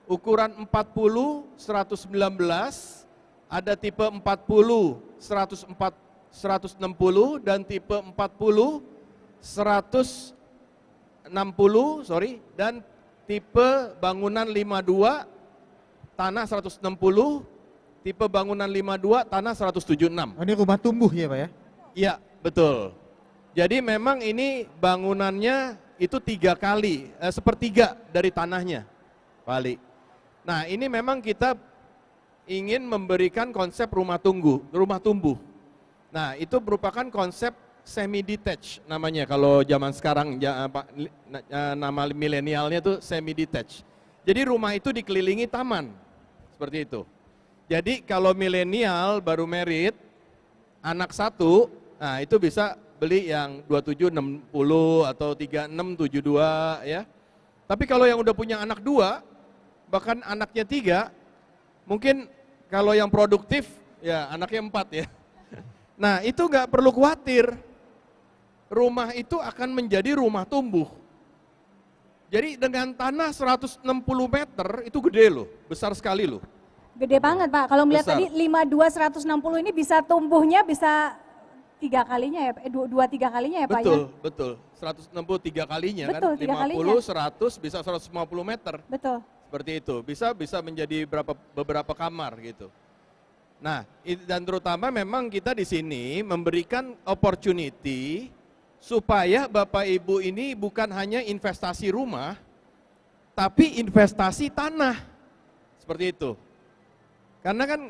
ukuran 40, 119, ada tipe 40, 160, dan tipe 40, 160, dan tipe bangunan 52, tanah 160, tipe bangunan 52, tanah 176. Oh, ini rumah tumbuh ya Pak ya? Iya, betul. Jadi memang ini bangunannya itu 3 kali, sepertiga dari tanahnya, Pak Ali. Nah, ini memang kita ingin memberikan konsep rumah tumbuh. Nah, itu merupakan konsep semi detached namanya kalau zaman sekarang nama milenialnya itu semi detached. Jadi rumah itu dikelilingi taman. Seperti itu. Jadi kalau milenial baru merit, anak 1, nah itu bisa beli yang 2760 atau 3672 ya. Tapi kalau yang udah punya anak 2, bahkan anaknya 3, mungkin kalau yang produktif Ya, anaknya 4 ya. Nah, itu nggak perlu khawatir. Rumah itu akan menjadi rumah tumbuh. Jadi dengan tanah 160 meter itu gede loh, besar sekali loh. Gede banget Pak, kalau melihat Besar. tadi 52 160 ini bisa tumbuhnya bisa 3 kalinya ya, 2-3 kalinya ya Pak ya? Betul, betul. 163 kalinya Betul, kan, 3 kalinya. 50, 100 bisa 150 meter. Betul. Seperti itu, bisa menjadi beberapa kamar gitu. Nah, dan terutama memang kita di sini memberikan opportunity supaya Bapak Ibu ini bukan hanya investasi rumah, tapi investasi tanah. Seperti itu. Karena kan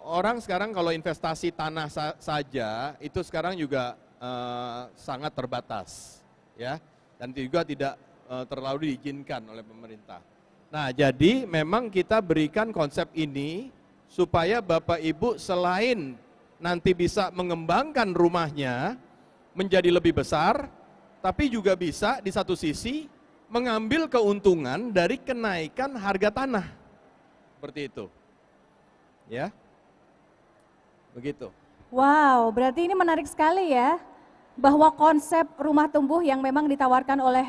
orang sekarang kalau investasi tanah saja, itu sekarang juga sangat terbatas. Ya, dan juga tidak terlalu diizinkan oleh pemerintah. Nah, jadi memang kita berikan konsep ini supaya Bapak Ibu selain nanti bisa mengembangkan rumahnya menjadi lebih besar, tapi juga bisa di satu sisi mengambil keuntungan dari kenaikan harga tanah. Seperti itu. Ya. Begitu. Wow, berarti ini menarik sekali ya, bahwa konsep rumah tumbuh yang memang ditawarkan oleh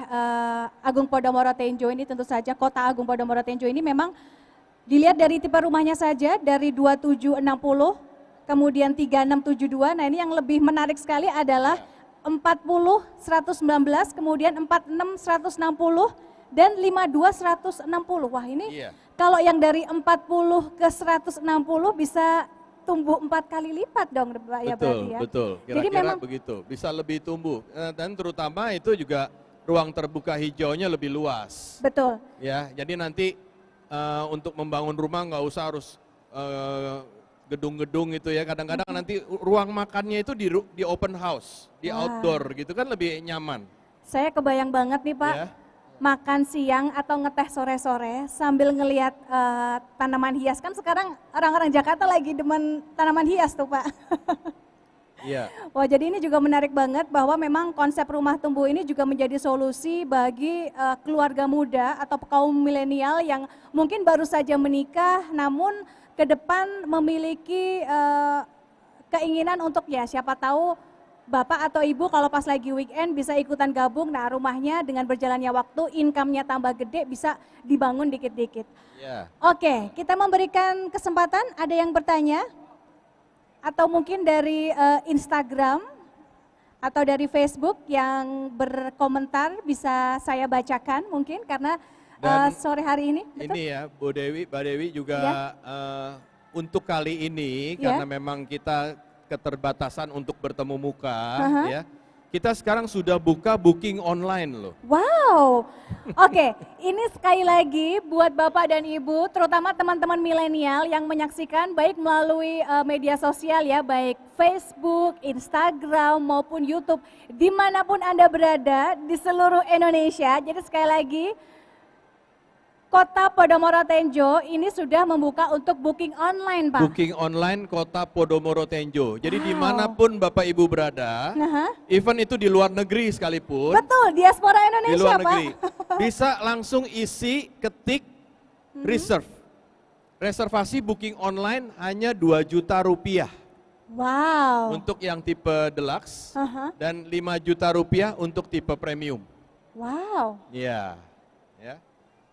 Agung Podomoro Tenjo ini, tentu saja Kota Agung Podomoro Tenjo ini memang dilihat dari tipe rumahnya saja, dari 2760, kemudian 3672, nah ini yang lebih menarik sekali adalah 40 119, kemudian 46 160, dan 52 160. Wah ini kalau yang dari 40 ke 160 bisa tumbuh 4 kali lipat dong Pak ya berarti ya. Betul, Jadi kira-kira memang begitu, bisa lebih tumbuh. Dan terutama itu juga ruang terbuka hijaunya lebih luas. betul. Ya, jadi nanti untuk membangun rumah nggak usah harus gedung-gedung itu ya, kadang-kadang nanti ruang makannya itu di open house, di Wah. outdoor gitu kan lebih nyaman. Saya kebayang banget nih Pak, Ya. makan siang atau ngeteh sore-sore sambil ngelihat tanaman hias. Kan sekarang orang-orang Jakarta lagi demen tanaman hias tuh Pak. Iya. Wah jadi ini juga menarik banget bahwa memang konsep rumah tumbuh ini juga menjadi solusi bagi keluarga muda atau kaum milenial yang mungkin baru saja menikah namun ke depan memiliki keinginan untuk ya siapa tahu Bapak atau Ibu kalau pas lagi weekend bisa ikutan gabung, nah rumahnya dengan berjalannya waktu, income-nya tambah gede bisa dibangun dikit-dikit. Ya. Oke, kita memberikan kesempatan, ada yang bertanya? Atau mungkin dari Instagram atau dari Facebook yang berkomentar bisa saya bacakan mungkin karena Dan sore hari ini. Betul? Ini ya, Mbak Dewi juga Ya. untuk kali ini Ya. karena memang kita keterbatasan untuk bertemu muka, Aha. ya. Kita sekarang sudah buka booking online loh. Wow, oke ini sekali lagi buat Bapak dan Ibu, terutama teman-teman milenial yang menyaksikan baik melalui media sosial ya, baik Facebook, Instagram maupun YouTube, dimanapun Anda berada di seluruh Indonesia. Jadi sekali lagi, Kota Podomoro Tenjo ini sudah membuka untuk booking online Pak. Booking online Kota Podomoro Tenjo. Jadi Wow. dimanapun Bapak Ibu berada, Aha. even itu di luar negeri sekalipun, Betul, diaspora di Indonesia luar Pak. negeri, bisa langsung isi, ketik, reserve. Reservasi booking online hanya 2 juta rupiah Wow. untuk yang tipe deluxe Aha. dan 5 juta rupiah untuk tipe premium. Wow. Iya, ya.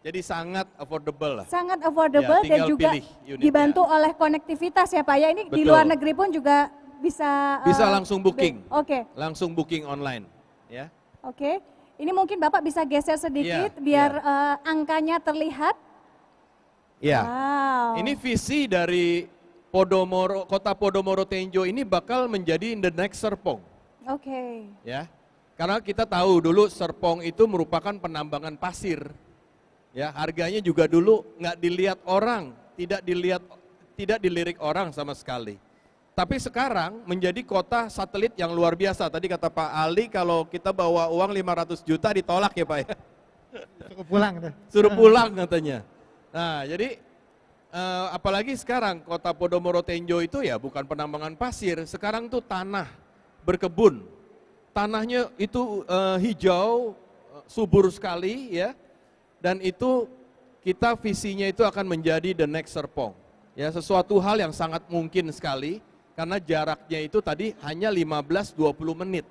Jadi sangat affordable lah. Sangat affordable Ya, dan tinggal juga pilih unitnya. dibantu oleh konektivitas ya Pak ya. Ini di Betul. luar negeri pun juga bisa Bisa langsung booking. Oke, Langsung booking online, ya. oke. Ini mungkin Bapak bisa geser sedikit Iya, biar angkanya terlihat. Iya. Wow. Ini visi dari Kota Podomoro Tenjo ini bakal menjadi the next Serpong, Oke. ya. Karena kita tahu dulu Serpong itu merupakan penambangan pasir. Ya, harganya juga dulu nggak dilihat orang, tidak dilirik orang sama sekali. Tapi sekarang menjadi kota satelit yang luar biasa. Tadi kata Pak Ali kalau kita bawa uang 500 juta ditolak ya Pak ya. Cukup pulang tuh. Suruh pulang katanya. Nah, jadi apalagi sekarang Kota Podomoro Tenjo itu ya bukan penambangan pasir, sekarang tuh tanah berkebun. Tanahnya itu hijau, subur sekali ya. Dan itu kita visinya itu akan menjadi the next Serpong. Ya, sesuatu hal yang sangat mungkin sekali karena jaraknya itu tadi hanya 15-20 menit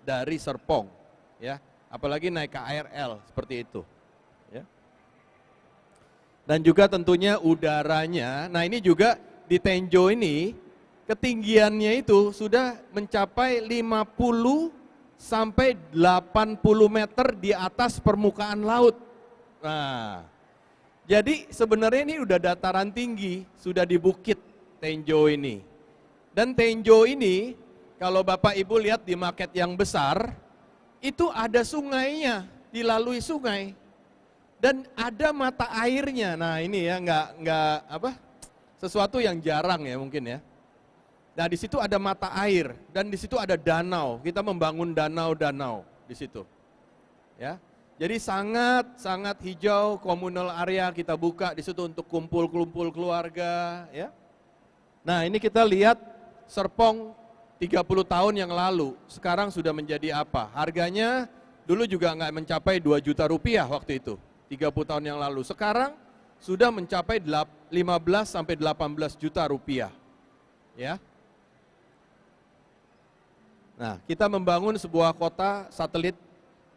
dari Serpong, ya. Apalagi naik KRL seperti itu, ya. Dan juga tentunya udaranya. Nah, ini juga di Tenjo ini ketinggiannya itu sudah mencapai 50 sampai 80 meter di atas permukaan laut. Nah, jadi sebenarnya ini udah dataran tinggi, sudah di bukit Tenjo ini. Dan Tenjo ini, kalau Bapak Ibu lihat di market yang besar, itu ada sungainya, dilalui sungai. Dan ada mata airnya. Nah, ini ya nggak sesuatu yang jarang ya mungkin ya. Nah, di situ ada mata air dan di situ ada danau. Kita membangun danau-danau di situ. Ya. Jadi sangat hijau, communal area kita buka di situ untuk kumpul-kumpul keluarga, ya. Nah, ini kita lihat Serpong 30 tahun yang lalu, sekarang sudah menjadi apa? Harganya dulu juga nggak mencapai 2 juta rupiah waktu itu, 30 tahun yang lalu. Sekarang sudah mencapai 15 sampai 18 juta rupiah. Ya. Nah, kita membangun sebuah kota satelit,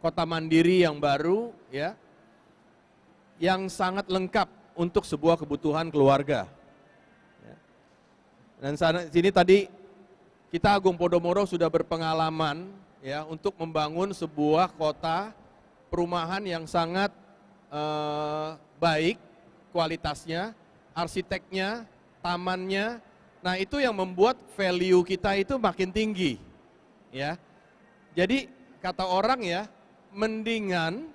kota mandiri yang baru, ya, yang sangat lengkap untuk sebuah kebutuhan keluarga. Ya. Dan sini tadi kita Agung Podomoro sudah berpengalaman, ya, untuk membangun sebuah kota perumahan yang sangat baik kualitasnya, arsiteknya, tamannya. Nah, itu yang membuat value kita itu makin tinggi, ya. Jadi kata orang ya, mendingan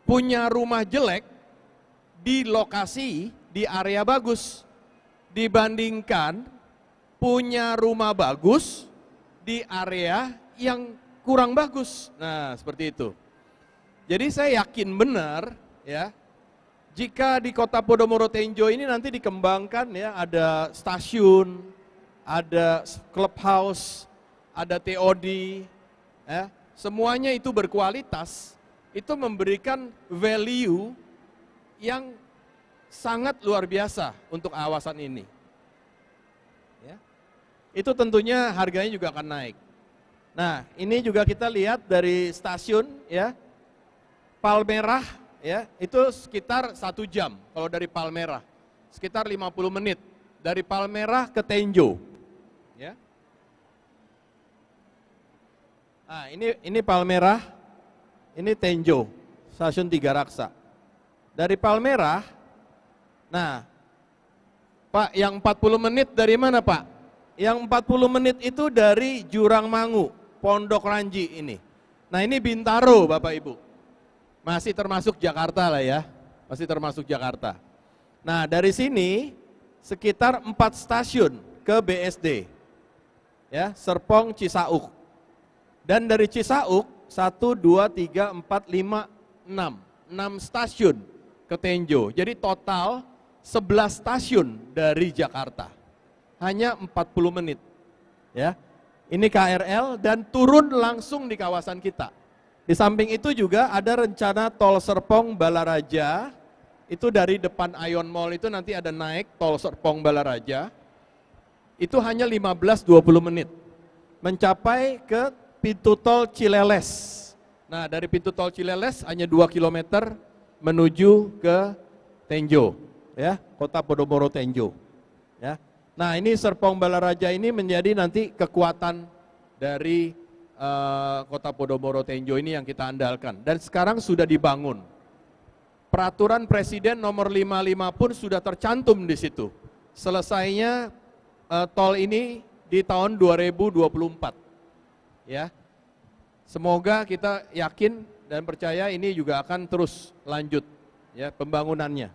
punya rumah jelek di lokasi di area bagus dibandingkan punya rumah bagus di area yang kurang bagus. Nah, seperti itu. Jadi saya yakin benar ya, jika di Kota Podomoro Tenjo ini nanti dikembangkan ya, ada stasiun, ada clubhouse, ada TOD, ya, semuanya itu berkualitas, itu memberikan value yang sangat luar biasa untuk kawasan ini. Ya. Itu tentunya harganya juga akan naik. Nah, ini juga kita lihat dari stasiun ya, Palmerah ya, itu sekitar 1 jam kalau dari Palmerah, sekitar 50 menit dari Palmerah ke Tenjo. Ya. Nah, ini Palmerah, ini Tenjo, stasiun Tiga Raksa. Dari Palmerah, nah, Pak, yang 40 menit dari mana Pak? Yang 40 menit itu dari Jurang Mangu, Pondok Ranji ini. Nah, ini Bintaro Bapak Ibu. Masih termasuk Jakarta lah ya, masih termasuk Jakarta. Nah, dari sini sekitar 4 stasiun ke BSD, ya, Serpong, Cisauk. Dan dari Cisauk 1, 2, 3, 4, 5, 6 stasiun ke Tenjo. Jadi total 11 stasiun dari Jakarta. Hanya 40 menit. Ya. Ini KRL dan turun langsung di kawasan kita. Di samping itu juga ada rencana tol Serpong Balaraja. Itu dari depan Ion Mall itu nanti ada naik tol Serpong Balaraja. Itu hanya 15-20 menit. Mencapai ke pintu tol Cileles. Nah, dari pintu tol Cileles hanya 2 km menuju ke Tenjo, ya, Kota Podomoro Tenjo. Ya. Nah, ini Serpong Balaraja ini menjadi nanti kekuatan dari Kota Podomoro Tenjo ini yang kita andalkan. Dan sekarang sudah dibangun. Peraturan Presiden nomor 55 pun sudah tercantum di situ. Selesainya tol ini di tahun 2024. Ya. Semoga kita yakin dan percaya ini juga akan terus lanjut ya pembangunannya.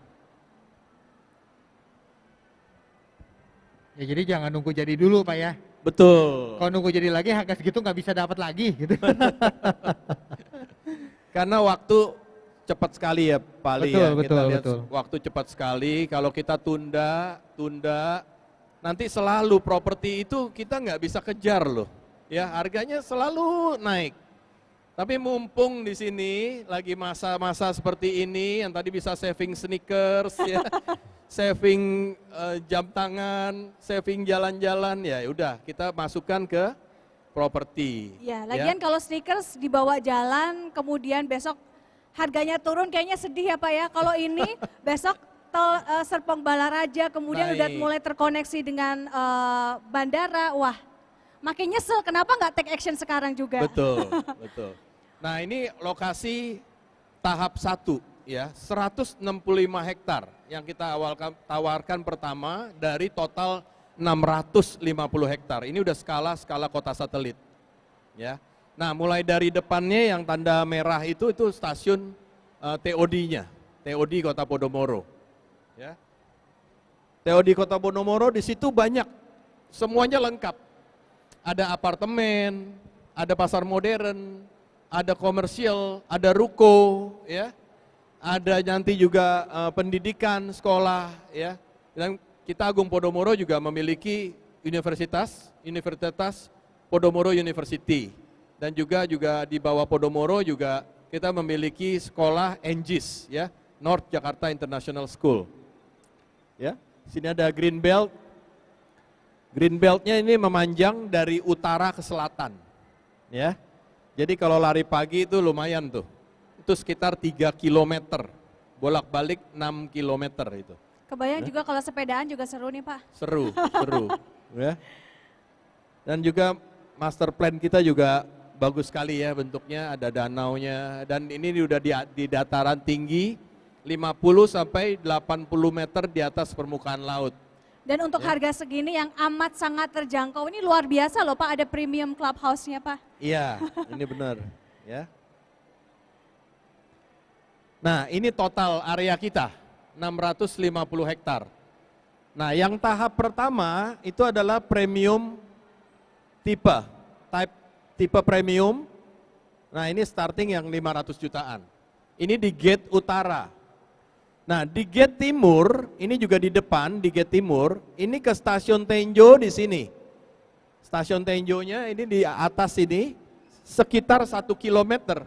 Ya, jadi jangan nunggu jadi dulu Pak ya. Betul. Kalau nunggu jadi lagi harga segitu nggak bisa dapat lagi gitu. Karena waktu cepat sekali ya Pak Ali. Betul, ya. betul, Kita lihat betul. waktu cepat sekali. Kalau kita tunda, nanti selalu properti itu kita nggak bisa kejar loh. Ya, harganya selalu naik. Tapi mumpung di sini lagi masa-masa seperti ini yang tadi bisa saving sneakers ya. saving jam tangan, saving jalan-jalan, ya udah kita masukkan ke properti. Ya, lagian kalau sneakers dibawa jalan, kemudian besok harganya turun, kayaknya sedih ya Pak ya. Kalau ini besok tol Serpong Balaraja, kemudian udah Baik. mulai terkoneksi dengan bandara, wah makin nyesel. Kenapa nggak take action sekarang juga? Betul, betul. Nah ini lokasi tahap 1 ya, 165 hektar yang kita tawarkan pertama dari total 650 hektar. Ini udah skala kota satelit. Ya. Nah mulai dari depannya yang tanda merah itu stasiun TOD-nya, TOD Kota Podomoro. Ya. TOD Kota Podomoro di situ banyak, semuanya lengkap. Ada apartemen, ada pasar modern, ada komersial, ada ruko, ya, ada nanti juga pendidikan, sekolah, ya. Dan kita Agung Podomoro juga memiliki Universitas Podomoro University, dan juga di bawah Podomoro juga kita memiliki sekolah NGIS, ya, North Jakarta International School, ya. Sini ada Green Belt. Green Belt-nya ini memanjang dari utara ke selatan, ya. Jadi kalau lari pagi itu lumayan tuh, itu sekitar 3 kilometer, bolak-balik 6 kilometer itu. Kebayang juga kalau sepedaan juga seru nih Pak. Seru, seru. Ya. Dan juga master plan kita juga bagus sekali ya bentuknya, ada danaunya, dan ini udah di dataran tinggi 50 sampai 80 meter di atas permukaan laut. Dan untuk harga segini yang amat sangat terjangkau, ini luar biasa loh Pak, ada premium clubhouse-nya Pak. Iya, ini benar, ya. Nah, ini total area kita, 650 hektar. Nah, yang tahap pertama itu adalah premium tipe premium. Nah, ini starting yang 500 jutaan. Ini di gate utara. Nah, di gate timur, ini juga di depan, di gate timur, ini ke stasiun Tenjo di sini. Stasiun Tenjonya ini di atas ini, sekitar 1 kilometer.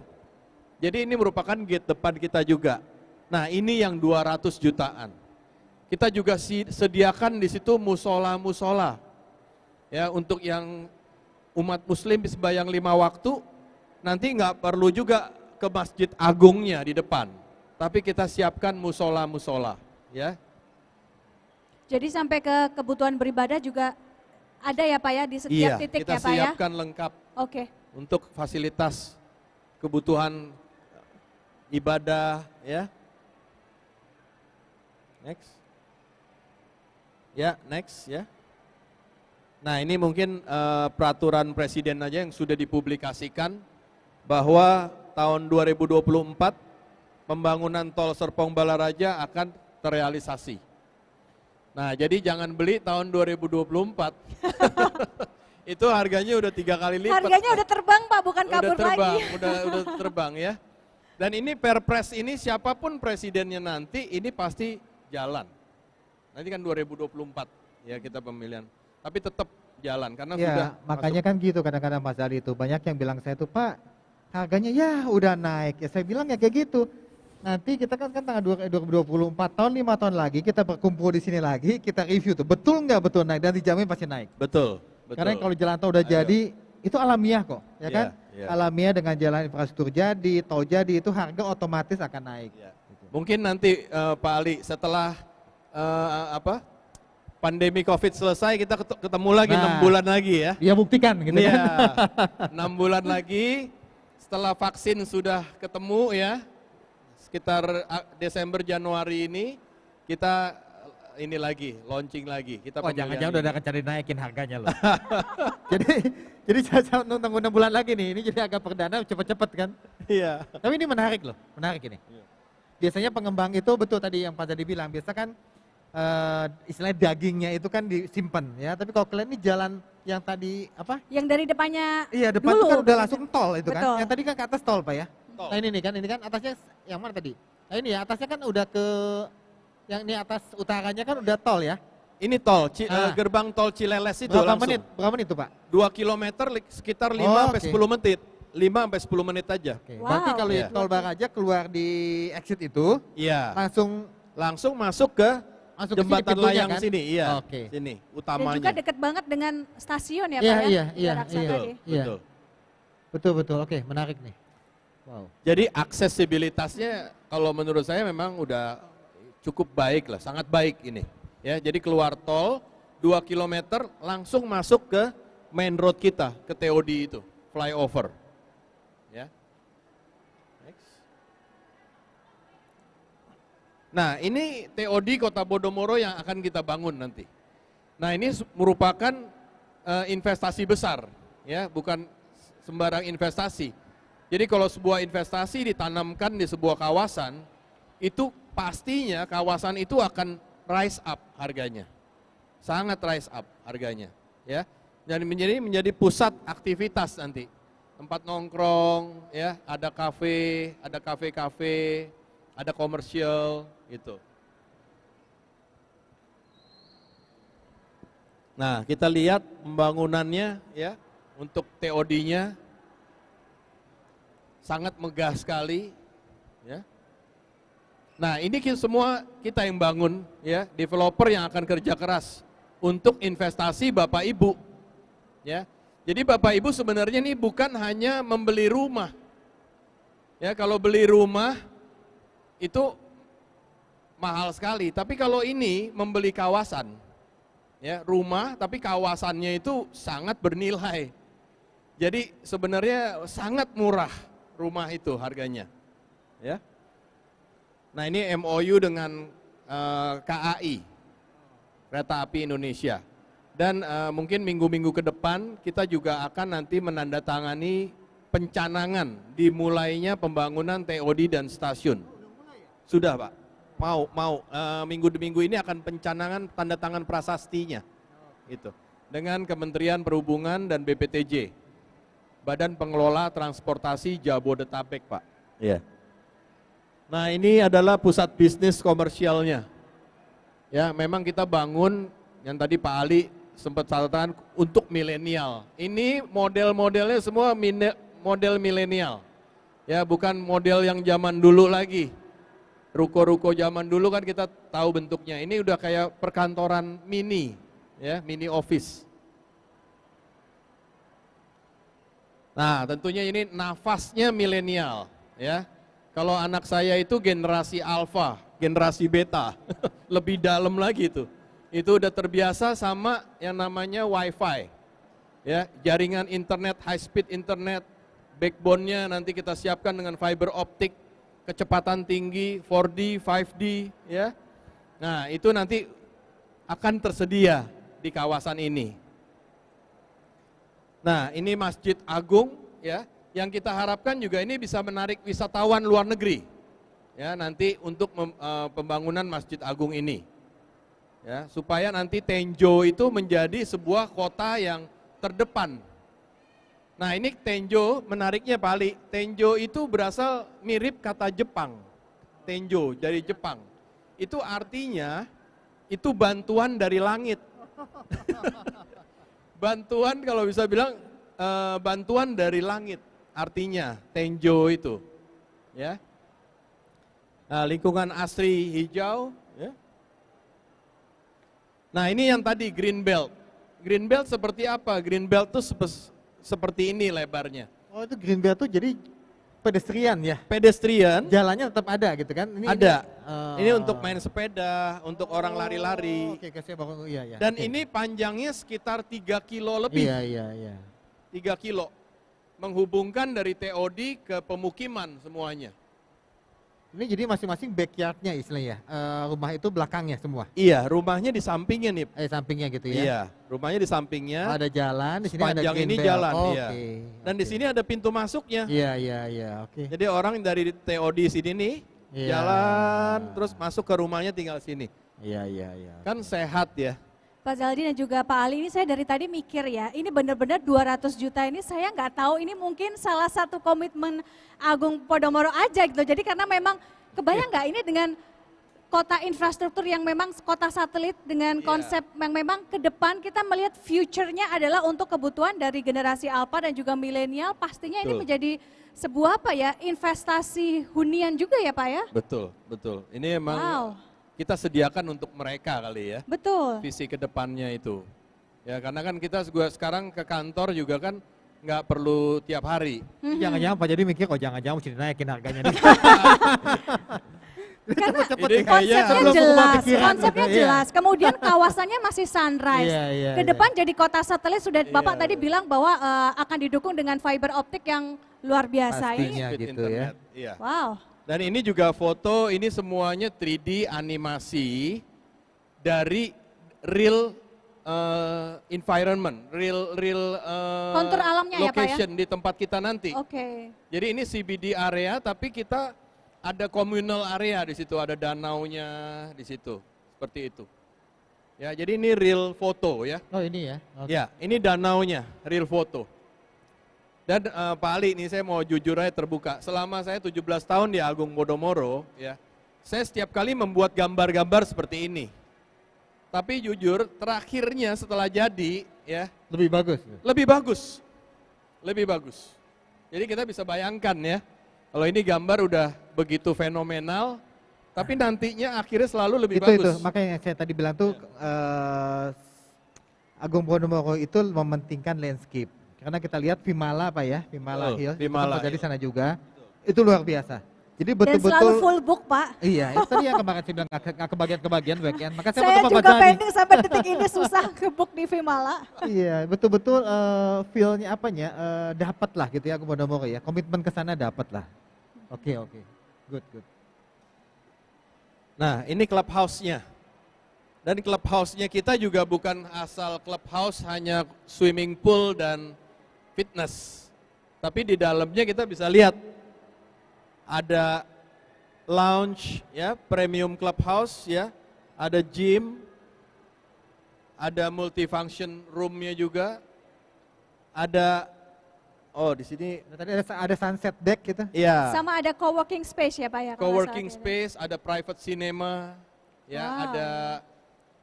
Jadi ini merupakan gate depan kita juga. Nah, ini yang 200 jutaan. Kita juga sediakan di situ musola-musola. Ya, untuk yang umat muslim sembahyang 5 waktu, nanti nggak perlu juga ke Masjid Agungnya di depan. Tapi kita siapkan musola-musola, ya. Jadi sampai ke kebutuhan beribadah juga ada ya Pak ya di setiap titik kita ya Pak ya? siapkan lengkap Oke. untuk fasilitas kebutuhan ibadah, ya. Next. Ya, next ya. Nah, ini mungkin peraturan presiden aja yang sudah dipublikasikan bahwa tahun 2024 pembangunan tol Serpong Balaraja akan terrealisasi. Nah, jadi jangan beli tahun 2024. Itu harganya udah 3 kali lipat. Harganya udah terbang Pak, bukan kabur lagi. Udah terbang ya. Dan ini Perpres ini siapapun presidennya nanti ini pasti jalan. Nanti kan 2024 ya kita pemilihan. Tapi tetap jalan karena Ya, sudah makanya masuk. kan gitu kadang-kadang Mas Ali itu. Banyak yang bilang saya tuh, Pak, harganya ya udah naik. Ya saya bilang ya kayak gitu. Nanti kita kan tanggal 2024 tahun 5 tahun lagi kita berkumpul di sini lagi, kita review tuh betul nggak betul naik dan dijamin pasti naik. Betul. Karena kalau jalan tol udah Ayo. jadi itu alamiah kok, ya Iya, kan? iya. Alamiah dengan jalan infrastruktur jadi, tol jadi itu harga otomatis akan naik. Ya. Mungkin nanti Pak Ali setelah pandemi Covid selesai kita ketemu lagi Nah. 6 bulan lagi ya. Dia buktikan gitu Iya. kan. 6 bulan lagi setelah vaksin sudah ketemu ya. Sekitar Desember Januari ini kita ini lagi launching lagi. Kita Oh, pemilihan jangan-jangan ini. udah akan cari naikin harganya loh. jadi saya nunggu 6 bulan lagi nih. Ini jadi agak perdana cepet-cepet kan. Iya. Tapi ini menarik loh, menarik ini. Biasanya pengembang itu betul tadi yang Pak Zadi bilang, biasa kan istilahnya dagingnya itu kan disimpan ya. Tapi kalau kalian ini jalan yang tadi apa? Yang dari depannya Iya depan dulu. itu kan udah langsung tol itu Betul. kan. Yang tadi kan ke atas tol Pak ya. Tol. Nah ini kan atasnya yang mana tadi? Nah ini ya atasnya kan udah ke yang ini atas utaranya kan udah tol ya. Ini tol, Ah. gerbang tol Cileles itu Berapa langsung. menit? Berapa menit itu Pak? 2 kilometer sekitar 5 Oh, sampai oke. 10 menit. 5 sampai 10 menit aja. Oke. Wow. Berarti kalau Iya. tol Baraja keluar di exit itu Iya. langsung Langsung masuk ke Masuk ke sini jembatan pintunya layang kan? sini, iya. Oke. Sini, Dan juga utamanya. dekat banget dengan stasiun ya Iya, Pak ya? iya, iya, Jarak iya. tadi. Iya. Betul. Betul, betul. Oke, menarik nih. Wow. Jadi aksesibilitasnya kalau menurut saya memang udah cukup baik lah, sangat baik ini. Ya, jadi keluar tol 2 km langsung masuk ke main road kita, ke TOD itu, flyover. Ya. Next. Nah, ini TOD Kota Podomoro yang akan kita bangun nanti. Nah, ini merupakan investasi besar, ya, bukan sembarang investasi. Jadi kalau sebuah investasi ditanamkan di sebuah kawasan, itu pastinya kawasan itu akan rise up harganya. Sangat rise up harganya, ya. Dan menjadi pusat aktivitas nanti. Tempat nongkrong, ya, ada kafe, ada komersial gitu. Nah, kita lihat pembangunannya ya untuk TOD-nya sangat megah sekali, ya. Nah, ini semua kita yang bangun, ya, developer yang akan kerja keras untuk investasi Bapak Ibu, ya. Jadi Bapak Ibu sebenarnya ini bukan hanya membeli rumah, ya. Kalau beli rumah itu mahal sekali, tapi kalau ini membeli kawasan, ya, rumah tapi kawasannya itu sangat bernilai. Jadi sebenarnya sangat murah rumah itu harganya, ya. Nah, ini MOU dengan KAI, Kereta Api Indonesia. Dan mungkin minggu-minggu ke depan kita juga akan nanti menandatangani pencanangan dimulainya pembangunan TOD dan stasiun. Sudah, Pak. Mau minggu ini akan pencanangan tanda tangan prasastinya. Itu. Dengan Kementerian Perhubungan dan BPTJ. Badan Pengelola Transportasi Jabodetabek, Pak. Iya. Nah, ini adalah pusat bisnis komersialnya. Ya, memang kita bangun yang tadi Pak Ali sempat catatan untuk milenial. Ini model-modelnya semua model milenial. Ya, bukan model yang zaman dulu lagi. Ruko-ruko zaman dulu kan kita tahu bentuknya. Ini udah kayak perkantoran mini, ya, mini office. Nah, tentunya ini nafasnya milenial, ya. Kalau anak saya itu generasi alfa, generasi beta, lebih dalam lagi itu. Itu udah terbiasa sama yang namanya wifi, ya, jaringan internet, high speed internet, backbone-nya nanti kita siapkan dengan fiber optik, kecepatan tinggi, 4D, 5D, ya. Nah, itu nanti akan tersedia di kawasan ini. Nah, ini Masjid Agung, ya, yang kita harapkan juga ini bisa menarik wisatawan luar negeri, ya, nanti untuk pembangunan Masjid Agung ini, ya, supaya nanti Tenjo itu menjadi sebuah kota yang terdepan. Nah, ini Tenjo, menariknya Pak Ali, Tenjo itu berasal mirip kata Jepang, Tenjo dari Jepang. Itu artinya itu bantuan dari langit. Bantuan, kalau bisa bilang bantuan dari langit artinya Tenjo itu, ya. Nah, lingkungan asri hijau, ya. Nah, ini yang tadi green belt. Green belt seperti apa? Green belt tuh seperti ini lebarnya. Oh, itu green belt tuh jadi pedestrian ya? Pedestrian Jalannya tetap ada gitu kan? ada. Ini untuk main sepeda, untuk orang lari-lari. Oke, saya baru, iya. Dan Oke. ini panjangnya sekitar 3 kilo lebih. Iya. 3 kilo. Menghubungkan dari TOD ke pemukiman semuanya. Ini jadi masing-masing backyardnya istilahnya, rumah itu belakangnya semua? Iya, rumahnya di sampingnya nih. Sampingnya gitu ya? Iya, rumahnya di sampingnya. Oh, ada jalan, di sini ada Sepanjang green ini belt. jalan, Oh, iya. oke, Dan di oke. sini ada pintu masuknya. Iya, oke. Jadi orang dari TOD sini nih, Iya. jalan, terus masuk ke rumahnya tinggal sini. Iya. Kan sehat ya. Pak Zaldi dan juga Pak Ali, ini saya dari tadi mikir ya, ini benar-benar 200 juta ini saya nggak tahu, ini mungkin salah satu komitmen Agung Podomoro aja gitu. Jadi karena memang kebayang nggak ini dengan kota infrastruktur yang memang kota satelit dengan konsep yang memang ke depan kita melihat future-nya adalah untuk kebutuhan dari generasi alpha dan juga milenial, pastinya ini Betul. menjadi sebuah apa ya, investasi hunian juga ya Pak ya? Betul. Ini emang Wow. kita sediakan untuk mereka kali ya, Betul. visi ke depannya itu. Ya karena kan kita juga sekarang ke kantor juga kan nggak perlu tiap hari. Jangan-jangan Pak Jadi mikir, oh jangan-jangan mesti naikin harganya nih. Karena Cepet-cepet Ini nih. konsepnya kayaknya Belum berubah jelas, pikiran konsepnya gitu, iya. jelas. Kemudian kawasannya masih sunrise. Iya, iya, Ke depan jadi kota satelit sudah Bapak Iya. tadi bilang bahwa akan didukung dengan fiber optik yang luar biasa. Ini, Pastinya Speed gitu ya. internet, iya. wow. Dan ini juga foto, ini semuanya 3D animasi dari real environment, real Kontur alamnya ya, Pak, ya? location di tempat kita nanti. Oke. Jadi ini CBD area, tapi kita ada communal area di situ, ada danaunya di situ, seperti itu. Ya, jadi ini real foto ya. Oh ini ya. Oke. Ya, ini danaunya, real foto. Dan Pak Ali, ini saya mau jujur aja terbuka. Selama saya 17 tahun di Agung Podomoro, ya, saya setiap kali membuat gambar-gambar seperti ini. Tapi jujur, terakhirnya setelah jadi, ya, Lebih bagus. lebih bagus. Lebih bagus. Jadi kita bisa bayangkan ya, kalau ini gambar udah begitu fenomenal, tapi nantinya akhirnya selalu lebih Itu bagus. makanya saya tadi bilang tuh Agung Podomoro itu mementingkan landscape. Karena kita lihat Vimala Pak ya, Vimala Betul, Hill, Vimala dari Hill. sana juga. Itu luar biasa. Jadi Dan selalu betul-betul full book, Pak. iya, itu tadi yang kemarin saya bilang nggak kebagian weekend. Maka saya Saya mau juga Pak Jani. pending sampai detik ini susah ke book di Vimala. Iya, betul-betul feel-nya apanya dapat lah gitu ya Agung Podomoro ya. Komitmen ke sana dapat lah. Oke. Good. Nah, ini clubhouse-nya. Dan clubhouse-nya kita juga bukan asal clubhouse hanya swimming pool dan fitness. Tapi di dalamnya kita bisa lihat ada lounge ya, premium clubhouse ya, ada gym, ada multifunction room-nya juga. Ada di sini Nah, tadi ada sunset deck gitu. ya. Sama ada co-working space ya, Pak ya? kalau nggak Co-working salah. space, ada private cinema, ya, Wow. ada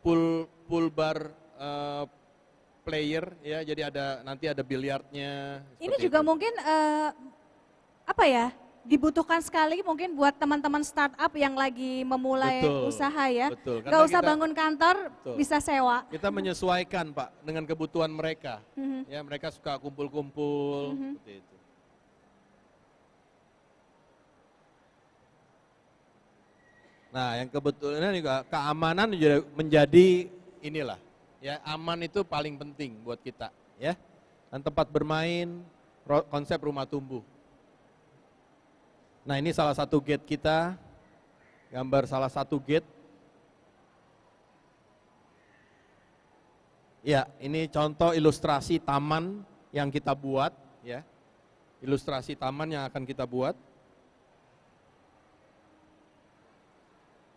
pool bar player, ya, jadi nanti ada biliarnya. Ini seperti juga itu. mungkin apa ya? Dibutuhkan sekali mungkin buat teman-teman startup yang lagi memulai Betul, usaha ya. betul. Nggak Karena usah kita- bangun kantor, Betul. bisa sewa. Kita menyesuaikan Pak dengan kebutuhan mereka, Mhm. ya, mereka suka kumpul-kumpul, seperti itu. Nah, yang kebetulan juga keamanan juga menjadi inilah, ya, aman itu paling penting buat kita, ya. Dan tempat bermain, konsep rumah tumbuh. Nah, ini salah satu gate kita, gambar salah satu gate. Ya, ini contoh ilustrasi taman yang kita buat, ya. Ilustrasi taman yang akan kita buat.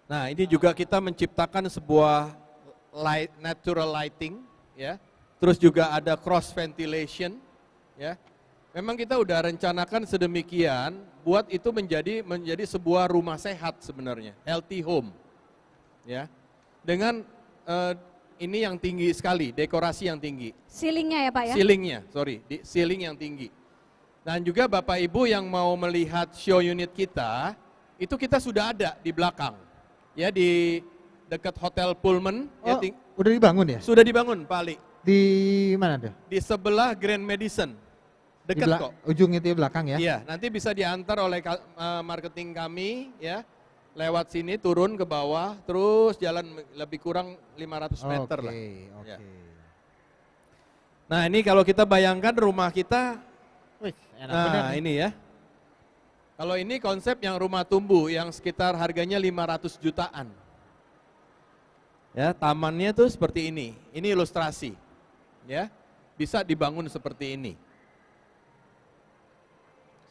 Nah, ini juga kita menciptakan sebuah natural lighting, ya. Terus juga ada cross ventilation, ya. Memang kita udah rencanakan sedemikian buat itu menjadi sebuah rumah sehat sebenarnya, healthy home, ya. Dengan ini yang tinggi sekali, dekorasi yang tinggi. Ceilingnya ya, Pak ya? Ceiling yang tinggi. Dan juga Bapak Ibu yang mau melihat show unit kita, itu kita sudah ada di belakang. Ya, di dekat Hotel Pullman, ya, Oh, udah dibangun ya? sudah dibangun Pak Ali. Di mana tuh? Di sebelah Grand Madison, Di dekat kok. ujung itu ya belakang ya? Iya, nanti bisa diantar oleh marketing kami, ya, lewat sini turun ke bawah, terus jalan lebih kurang 500 meter lah. Oke. Ya. Nah, ini kalau kita bayangkan rumah kita, Wih, enak bener nah nih. ini ya. Kalau ini konsep yang rumah tumbuh yang sekitar harganya 500 jutaan. Ya, tamannya tuh seperti ini. Ini ilustrasi. Ya. Bisa dibangun seperti ini.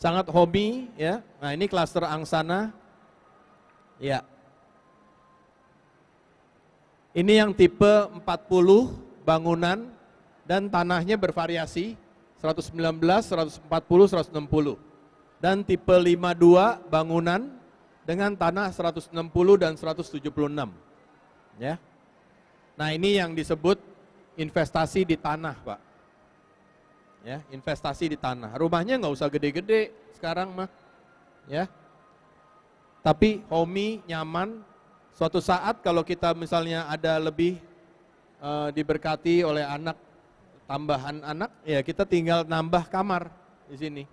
Sangat homey ya. Nah, ini klaster angsana. Ya. Ini yang tipe 40 bangunan dan tanahnya bervariasi 119, 140, 160. Dan tipe 52 bangunan dengan tanah 160 dan 176. Ya. Nah, ini yang disebut investasi di tanah, Pak. Ya, investasi di tanah. Rumahnya nggak usah gede-gede sekarang mah. Ya. Tapi homey, nyaman, suatu saat kalau kita misalnya ada lebih diberkati oleh anak, tambahan anak, ya kita tinggal nambah kamar di sini.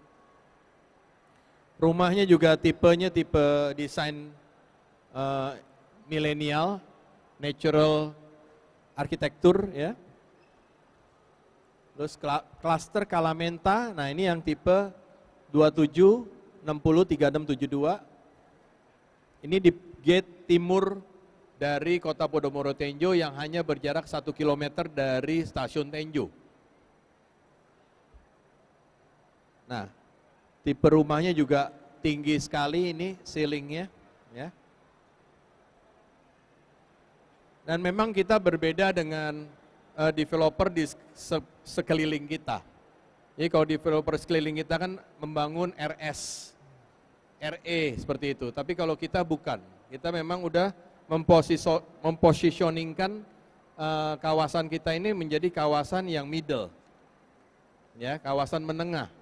Rumahnya juga tipenya tipe desain milenial, natural arsitektur ya. Terus klaster Kalamenta, nah ini yang tipe 27, 60, 36, 72. Ini di gate timur dari kota Podomoro Tenjo yang hanya berjarak 1 km dari stasiun Tenjo. Nah, tipe rumahnya juga tinggi sekali ini ceilingnya ya. Dan memang kita berbeda dengan developer di sekeliling kita. Jadi kalau developer sekeliling kita kan membangun RS, RE seperti itu. Tapi kalau kita bukan, kita memang udah mempositioningkan kawasan kita ini menjadi kawasan yang middle, ya, kawasan menengah,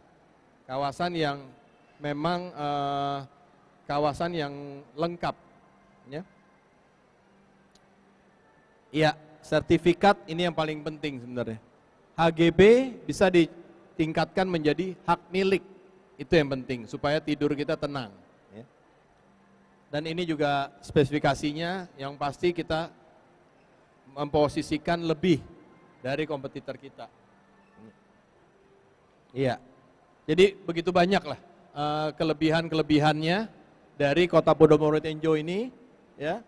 kawasan yang memang kawasan yang lengkap, ya. Iya, sertifikat ini yang paling penting sebenarnya. HGB bisa ditingkatkan menjadi hak milik, itu yang penting supaya tidur kita tenang. Ya. Dan ini juga spesifikasinya yang pasti kita memposisikan lebih dari kompetitor kita. Iya, jadi begitu banyak lah kelebihan-kelebihannya dari kota Podomoro Tenjo ini, ya.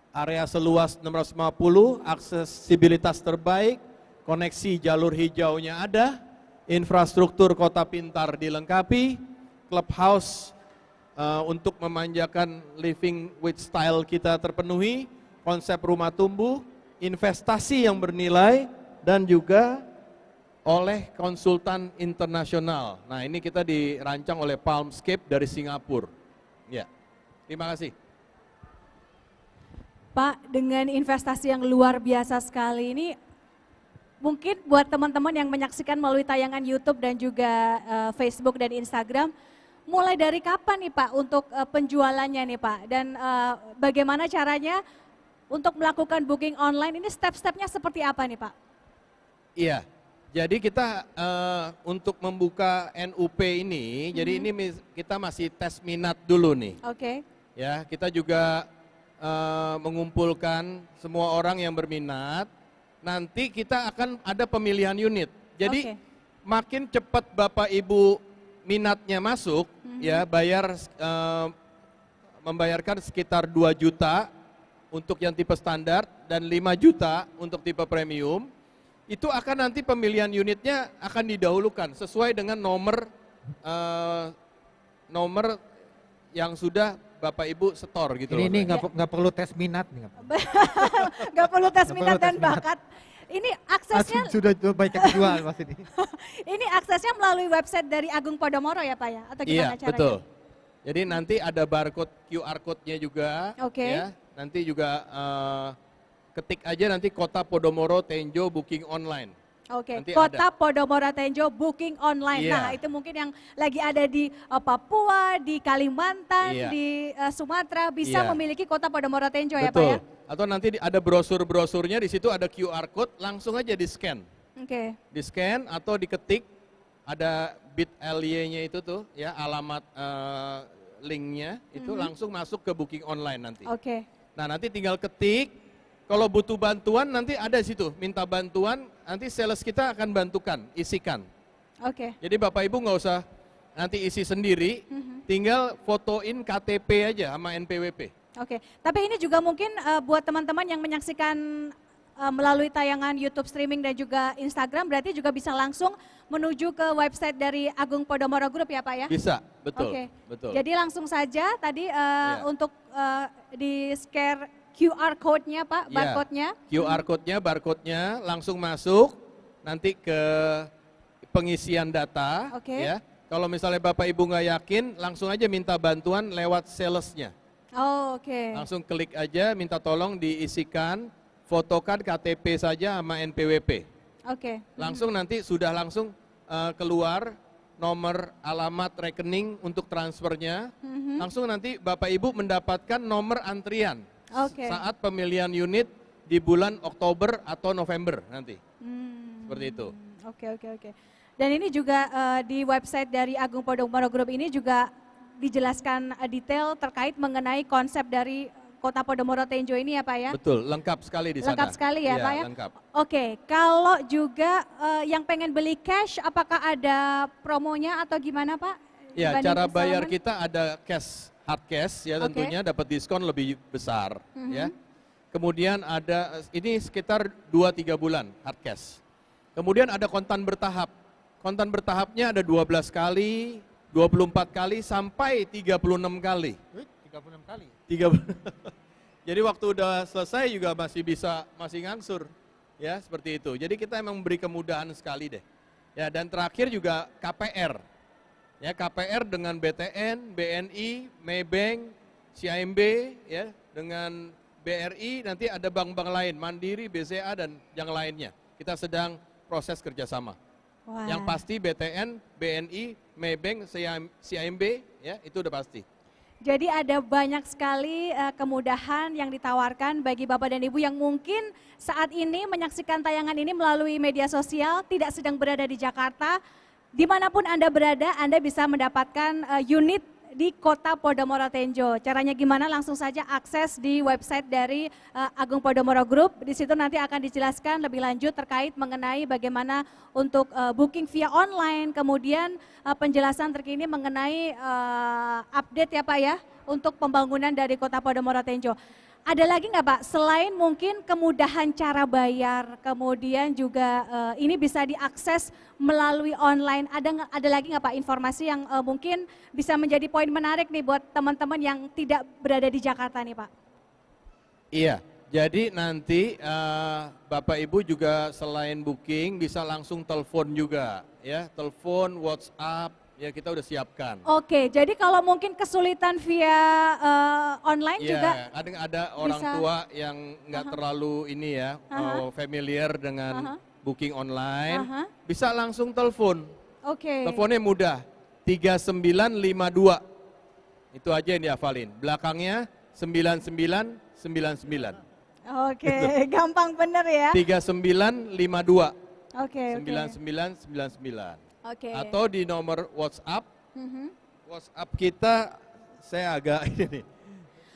Area seluas 650, aksesibilitas terbaik, koneksi jalur hijaunya ada, infrastruktur kota pintar dilengkapi, clubhouse untuk memanjakan living with style kita terpenuhi, konsep rumah tumbuh, investasi yang bernilai, dan juga oleh konsultan internasional. Nah, ini kita dirancang oleh Palmscape dari Singapura. Ya, terima kasih. Pak, dengan investasi yang luar biasa sekali ini, mungkin buat teman-teman yang menyaksikan melalui tayangan YouTube dan juga Facebook dan Instagram, mulai dari kapan nih Pak untuk penjualannya nih Pak? Dan bagaimana caranya untuk melakukan booking online, ini step-stepnya seperti apa nih Pak? Iya, jadi kita untuk membuka NUP ini, jadi ini kita masih tes minat dulu nih. Oke. Ya, kita juga mengumpulkan semua orang yang berminat, nanti kita akan ada pemilihan unit. Jadi makin cepat Bapak Ibu minatnya masuk, ya membayarkan sekitar 2 juta untuk yang tipe standar dan 5 juta untuk tipe premium, itu akan nanti pemilihan unitnya akan didahulukan sesuai dengan nomor yang sudah Bapak Ibu setor gitu loh. Ini nggak perlu tes minat nih. Nggak perlu tes minat dan bakat. Ini aksesnya sudah banyak kejual Mas ini. ini aksesnya melalui website dari Agung Podomoro ya Pak ya? Atau gimana caranya? Betul. Jadi nanti ada barcode QR code-nya juga. Ya. Nanti juga ketik aja nanti Kota Podomoro Tenjo booking online. Kota Podomoro Tenjo booking online. Nah, itu mungkin yang lagi ada di Papua, di Kalimantan, di Sumatera bisa memiliki Kota Podomoro Tenjo ya Pak ya? Atau nanti ada brosur-brosurnya, di situ ada QR code, langsung aja di-scan. Di-scan atau diketik, ada bit.ly-nya itu tuh ya, alamat linknya itu langsung masuk ke booking online nanti. Nah, nanti tinggal ketik. Kalau butuh bantuan nanti ada di situ, minta bantuan, nanti sales kita akan bantukan, isikan. Jadi Bapak Ibu nggak usah nanti isi sendiri, tinggal fotoin KTP aja sama NPWP. Tapi ini juga mungkin buat teman-teman yang menyaksikan melalui tayangan YouTube streaming dan juga Instagram, berarti juga bisa langsung menuju ke website dari Agung Podomoro Group ya Pak ya? Bisa, betul. Betul. Jadi langsung saja tadi untuk di-share QR code-nya Pak, barcode-nya. QR code-nya, barcode-nya langsung masuk nanti ke pengisian data. Ya. Kalau misalnya Bapak Ibu nggak yakin, langsung aja minta bantuan lewat sales-nya. Langsung klik aja, minta tolong diisikan, fotokan KTP saja sama NPWP. Langsung nanti sudah langsung keluar nomor alamat rekening untuk transfernya. Langsung nanti Bapak Ibu mendapatkan nomor antrian. Oke. Saat pemilihan unit di bulan Oktober atau November nanti. Seperti itu. Oke. Dan ini juga di website dari Agung Podomoro Group ini juga dijelaskan detail terkait mengenai konsep dari Kota Podomoro Tenjo ini ya Pak ya? Betul, lengkap sekali di sana. Lengkap sekali ya, Iya, Pak ya? Lengkap. Oke, kalau juga yang pengen beli cash, apakah ada promonya atau gimana Pak? Ya, Dibanding cara bayar installment? kita ada cash, hard cash ya Oke. tentunya dapat diskon lebih besar ya. Kemudian ada, ini sekitar 2-3 bulan hard cash. Kemudian ada kontan bertahap. Kontan bertahapnya ada 12 kali, 24 kali, sampai 36 kali. 36 kali. 3 Jadi waktu udah selesai juga masih ngangsur. Ya, seperti itu. Jadi kita emang memberi kemudahan sekali deh. Ya, dan terakhir juga KPR. Ya, KPR dengan BTN, BNI, Maybank, CIMB ya, dengan BRI, nanti ada bank-bank lain, Mandiri, BCA dan yang lainnya. Kita sedang proses kerjasama. Wah. Yang pasti BTN, BNI, Maybank, CIMB ya, itu udah pasti. Jadi ada banyak sekali kemudahan yang ditawarkan bagi Bapak dan Ibu yang mungkin saat ini menyaksikan tayangan ini melalui media sosial, tidak sedang berada di Jakarta. Dimanapun Anda berada, Anda bisa mendapatkan unit di Kota Podomoro Tenjo. Caranya gimana? Langsung saja akses di website dari Agung Podomoro Group. Di situ nanti akan dijelaskan lebih lanjut terkait mengenai bagaimana untuk booking via online, kemudian penjelasan terkini mengenai update ya Pak ya untuk pembangunan dari Kota Podomoro Tenjo. Ada lagi nggak Pak, selain mungkin kemudahan cara bayar, kemudian juga ini bisa diakses melalui online, ada lagi nggak Pak informasi yang mungkin bisa menjadi poin menarik nih buat teman-teman yang tidak berada di Jakarta nih Pak? Iya, jadi nanti Bapak Ibu juga selain booking bisa langsung telepon juga ya, telepon, WhatsApp, ya kita udah siapkan. Oke, jadi kalau mungkin kesulitan via online Iya, juga ada orang bisa. tua yang nggak terlalu ini ya, familiar dengan booking online, bisa langsung telepon. Oke. Teleponnya mudah, 3952. Itu aja yang dihafalin. Belakangnya 9999. Oke, gampang bener ya. 3952. Oke. 9999. Oke. Atau di nomor WhatsApp. WhatsApp kita saya agak ini nih.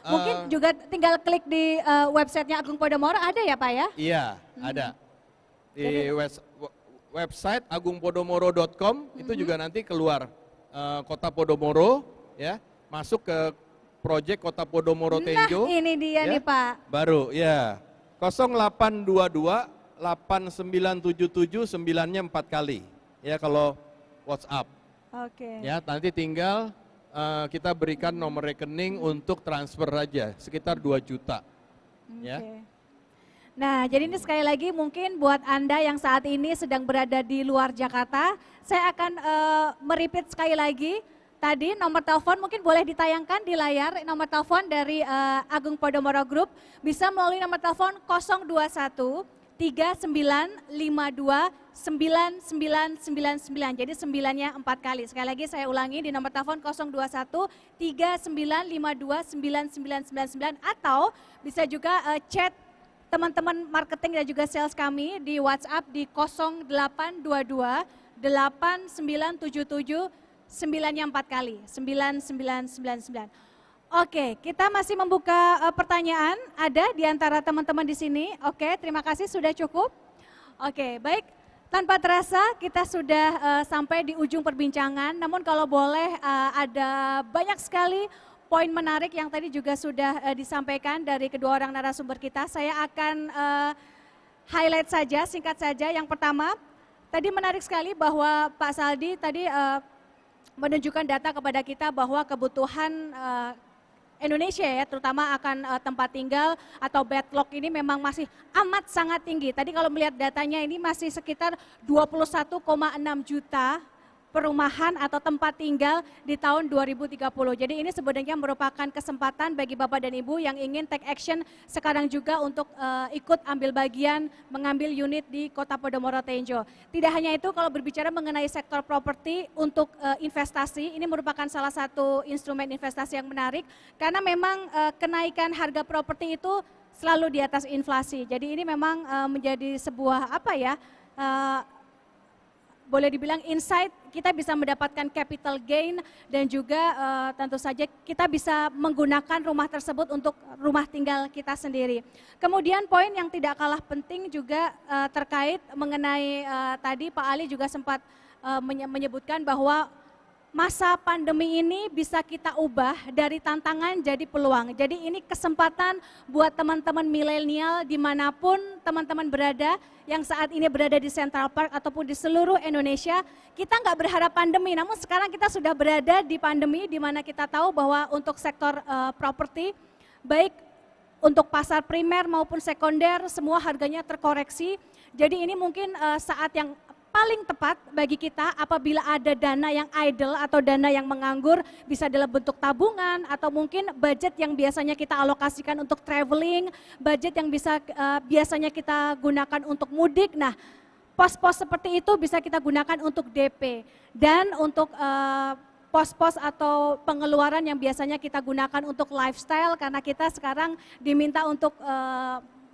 Mungkin juga tinggal klik di websitenya Agung Podomoro, ada ya Pak ya? Iya, ada. Di website agungpodomoro.com itu juga nanti keluar Kota Podomoro ya, masuk ke proyek Kota Podomoro Tenjo. Nah ini dia ya, nih Pak. Baru ya. 0822 8977 9-nya 4 kali. Ya kalau WhatsApp. Oke. Ya, nanti tinggal kita berikan nomor rekening untuk transfer aja, sekitar 2 juta. Ya. Oke. Nah, jadi ini sekali lagi mungkin buat Anda yang saat ini sedang berada di luar Jakarta, saya akan merepeat sekali lagi. Tadi nomor telepon mungkin boleh ditayangkan di layar, nomor telepon dari Agung Podomoro Group bisa melalui nomor telepon 021 3952 9999. Jadi 9-nya 4 kali. Sekali lagi saya ulangi di nomor telepon 021 3952 9999 atau bisa juga chat teman-teman marketing dan juga sales kami di WhatsApp di 0822 8977 9-nya 4 kali, 9999. Oke, kita masih membuka pertanyaan. Ada di antara teman-teman di sini? Oke, terima kasih sudah cukup. Oke, baik. Tanpa terasa kita sudah sampai di ujung perbincangan. Namun kalau boleh ada banyak sekali poin menarik yang tadi juga sudah disampaikan dari kedua orang narasumber kita. Saya akan highlight saja, singkat saja. Yang pertama, tadi menarik sekali bahwa Pak Saldi tadi menunjukkan data kepada kita bahwa kebutuhan Indonesia ya, terutama akan tempat tinggal atau backlog ini memang masih amat sangat tinggi. Tadi kalau melihat datanya ini masih sekitar 21,6 juta perumahan atau tempat tinggal di tahun 2030. Jadi ini sebenarnya merupakan kesempatan bagi Bapak dan Ibu yang ingin take action sekarang juga untuk ikut ambil bagian mengambil unit di Kota Podomoro Tenjo. Tidak hanya itu, kalau berbicara mengenai sektor properti untuk investasi, ini merupakan salah satu instrumen investasi yang menarik karena memang kenaikan harga properti itu selalu di atas inflasi. Jadi ini memang menjadi sebuah boleh dibilang insight, kita bisa mendapatkan capital gain dan juga tentu saja kita bisa menggunakan rumah tersebut untuk rumah tinggal kita sendiri. Kemudian poin yang tidak kalah penting juga terkait mengenai tadi Pak Ali juga sempat menyebutkan bahwa masa pandemi ini bisa kita ubah dari tantangan jadi peluang. Jadi ini kesempatan buat teman-teman milenial dimanapun teman-teman berada, yang saat ini berada di Central Park ataupun di seluruh Indonesia. Kita nggak berharap pandemi, namun sekarang kita sudah berada di pandemi di mana kita tahu bahwa untuk sektor properti, baik untuk pasar primer maupun sekunder, semua harganya terkoreksi. Jadi ini mungkin saat yang paling tepat bagi kita apabila ada dana yang idle atau dana yang menganggur, bisa dalam bentuk tabungan atau mungkin budget yang biasanya kita alokasikan untuk traveling, budget yang bisa biasanya kita gunakan untuk mudik. Nah, pos-pos seperti itu bisa kita gunakan untuk DP dan untuk pos-pos atau pengeluaran yang biasanya kita gunakan untuk lifestyle karena kita sekarang diminta untuk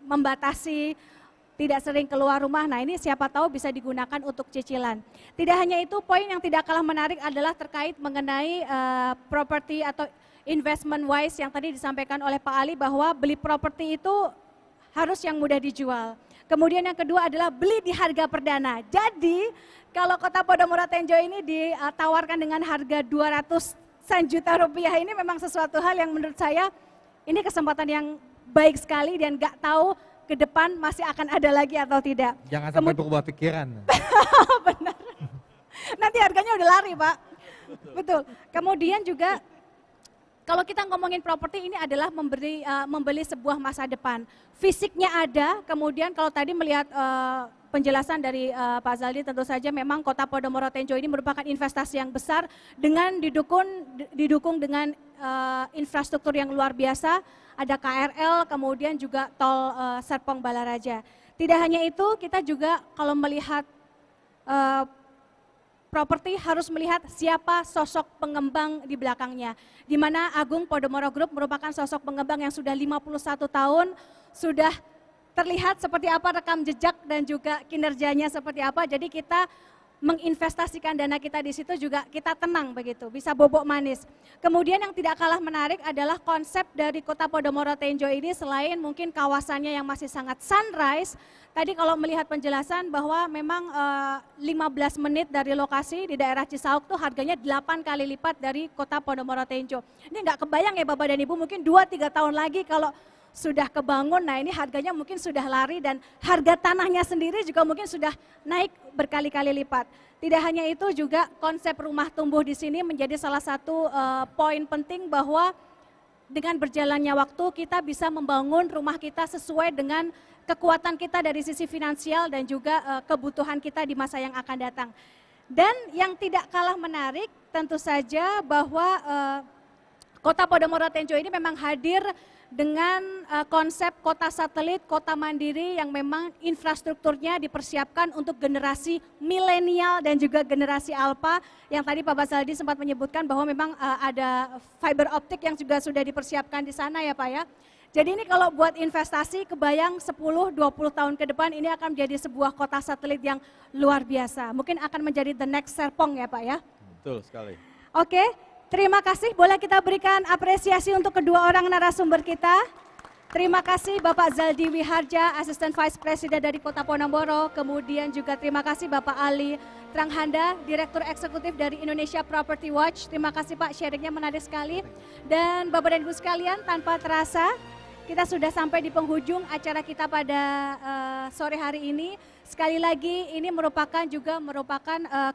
membatasi tidak sering keluar rumah. Nah, ini siapa tahu bisa digunakan untuk cicilan. Tidak hanya itu, poin yang tidak kalah menarik adalah terkait mengenai properti atau investment wise yang tadi disampaikan oleh Pak Ali bahwa beli properti itu harus yang mudah dijual. Kemudian yang kedua adalah beli di harga perdana. Jadi kalau Kota Podomoro Tenjo ini ditawarkan dengan harga 200 juta rupiah, ini memang sesuatu hal yang menurut saya ini kesempatan yang baik sekali dan gak tahu ke depan masih akan ada lagi atau tidak. Jangan sampai berubah pikiran. Benar. Nanti harganya udah lari, Pak. Betul. Kemudian juga kalau kita ngomongin properti ini adalah membeli sebuah masa depan. Fisiknya ada, kemudian kalau tadi melihat penjelasan dari Pak Zaldi, tentu saja memang Kota Podomoro Tenjo ini merupakan investasi yang besar dengan didukung dengan infrastruktur yang luar biasa. Ada KRL, kemudian juga tol Serpong Balaraja. Tidak hanya itu, kita juga kalau melihat properti harus melihat siapa sosok pengembang di belakangnya. Di mana Agung Podomoro Group merupakan sosok pengembang yang sudah 51 tahun, sudah terlihat seperti apa rekam jejak dan juga kinerjanya seperti apa. Jadi kita menginvestasikan dana kita di situ juga kita tenang begitu, bisa bobok manis. Kemudian yang tidak kalah menarik adalah konsep dari Kota Podomoro Tenjo ini selain mungkin kawasannya yang masih sangat sunrise. Tadi kalau melihat penjelasan bahwa memang 15 menit dari lokasi di daerah Cisauk tuh harganya 8 kali lipat dari Kota Podomoro Tenjo. Ini nggak kebayang ya Bapak dan Ibu, mungkin 2-3 tahun lagi kalau sudah kebangun, nah ini harganya mungkin sudah lari dan harga tanahnya sendiri juga mungkin sudah naik berkali-kali lipat. Tidak hanya itu, juga konsep rumah tumbuh di sini menjadi salah satu poin penting bahwa dengan berjalannya waktu kita bisa membangun rumah kita sesuai dengan kekuatan kita dari sisi finansial dan juga kebutuhan kita di masa yang akan datang. Dan yang tidak kalah menarik tentu saja bahwa Kota Podomoro Tenjo ini memang hadir dengan konsep kota satelit, kota mandiri yang memang infrastrukturnya dipersiapkan untuk generasi milenial dan juga generasi alpha yang tadi Pak Basaldi sempat menyebutkan bahwa memang ada fiber optik yang juga sudah dipersiapkan di sana ya Pak ya. Jadi ini kalau buat investasi kebayang 10-20 tahun ke depan ini akan menjadi sebuah kota satelit yang luar biasa. Mungkin akan menjadi the next Serpong ya Pak ya. Betul sekali. Oke. Terima kasih, boleh kita berikan apresiasi untuk kedua orang narasumber kita. Terima kasih Bapak Zaldi Wiharja, Asisten Vice President dari Kota Podomoro. Kemudian juga terima kasih Bapak Ali Tranghanda, Direktur Eksekutif dari Indonesia Property Watch. Terima kasih Pak, sharingnya menarik sekali. Dan Bapak dan Ibu sekalian, tanpa terasa kita sudah sampai di penghujung acara kita pada sore hari ini. Sekali lagi ini merupakan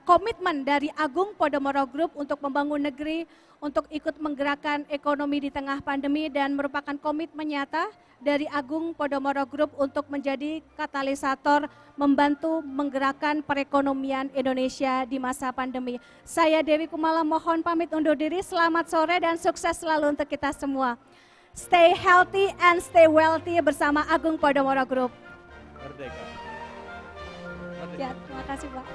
komitmen dari Agung Podomoro Group untuk membangun negeri, untuk ikut menggerakkan ekonomi di tengah pandemi, dan merupakan komitmen nyata dari Agung Podomoro Group untuk menjadi katalisator membantu menggerakkan perekonomian Indonesia di masa pandemi. Saya Dewi Kumala mohon pamit undur diri, selamat sore dan sukses selalu untuk kita semua. Stay healthy and stay wealthy bersama Agung Podomoro Group. Merdeka. Ya, terima kasih Pak.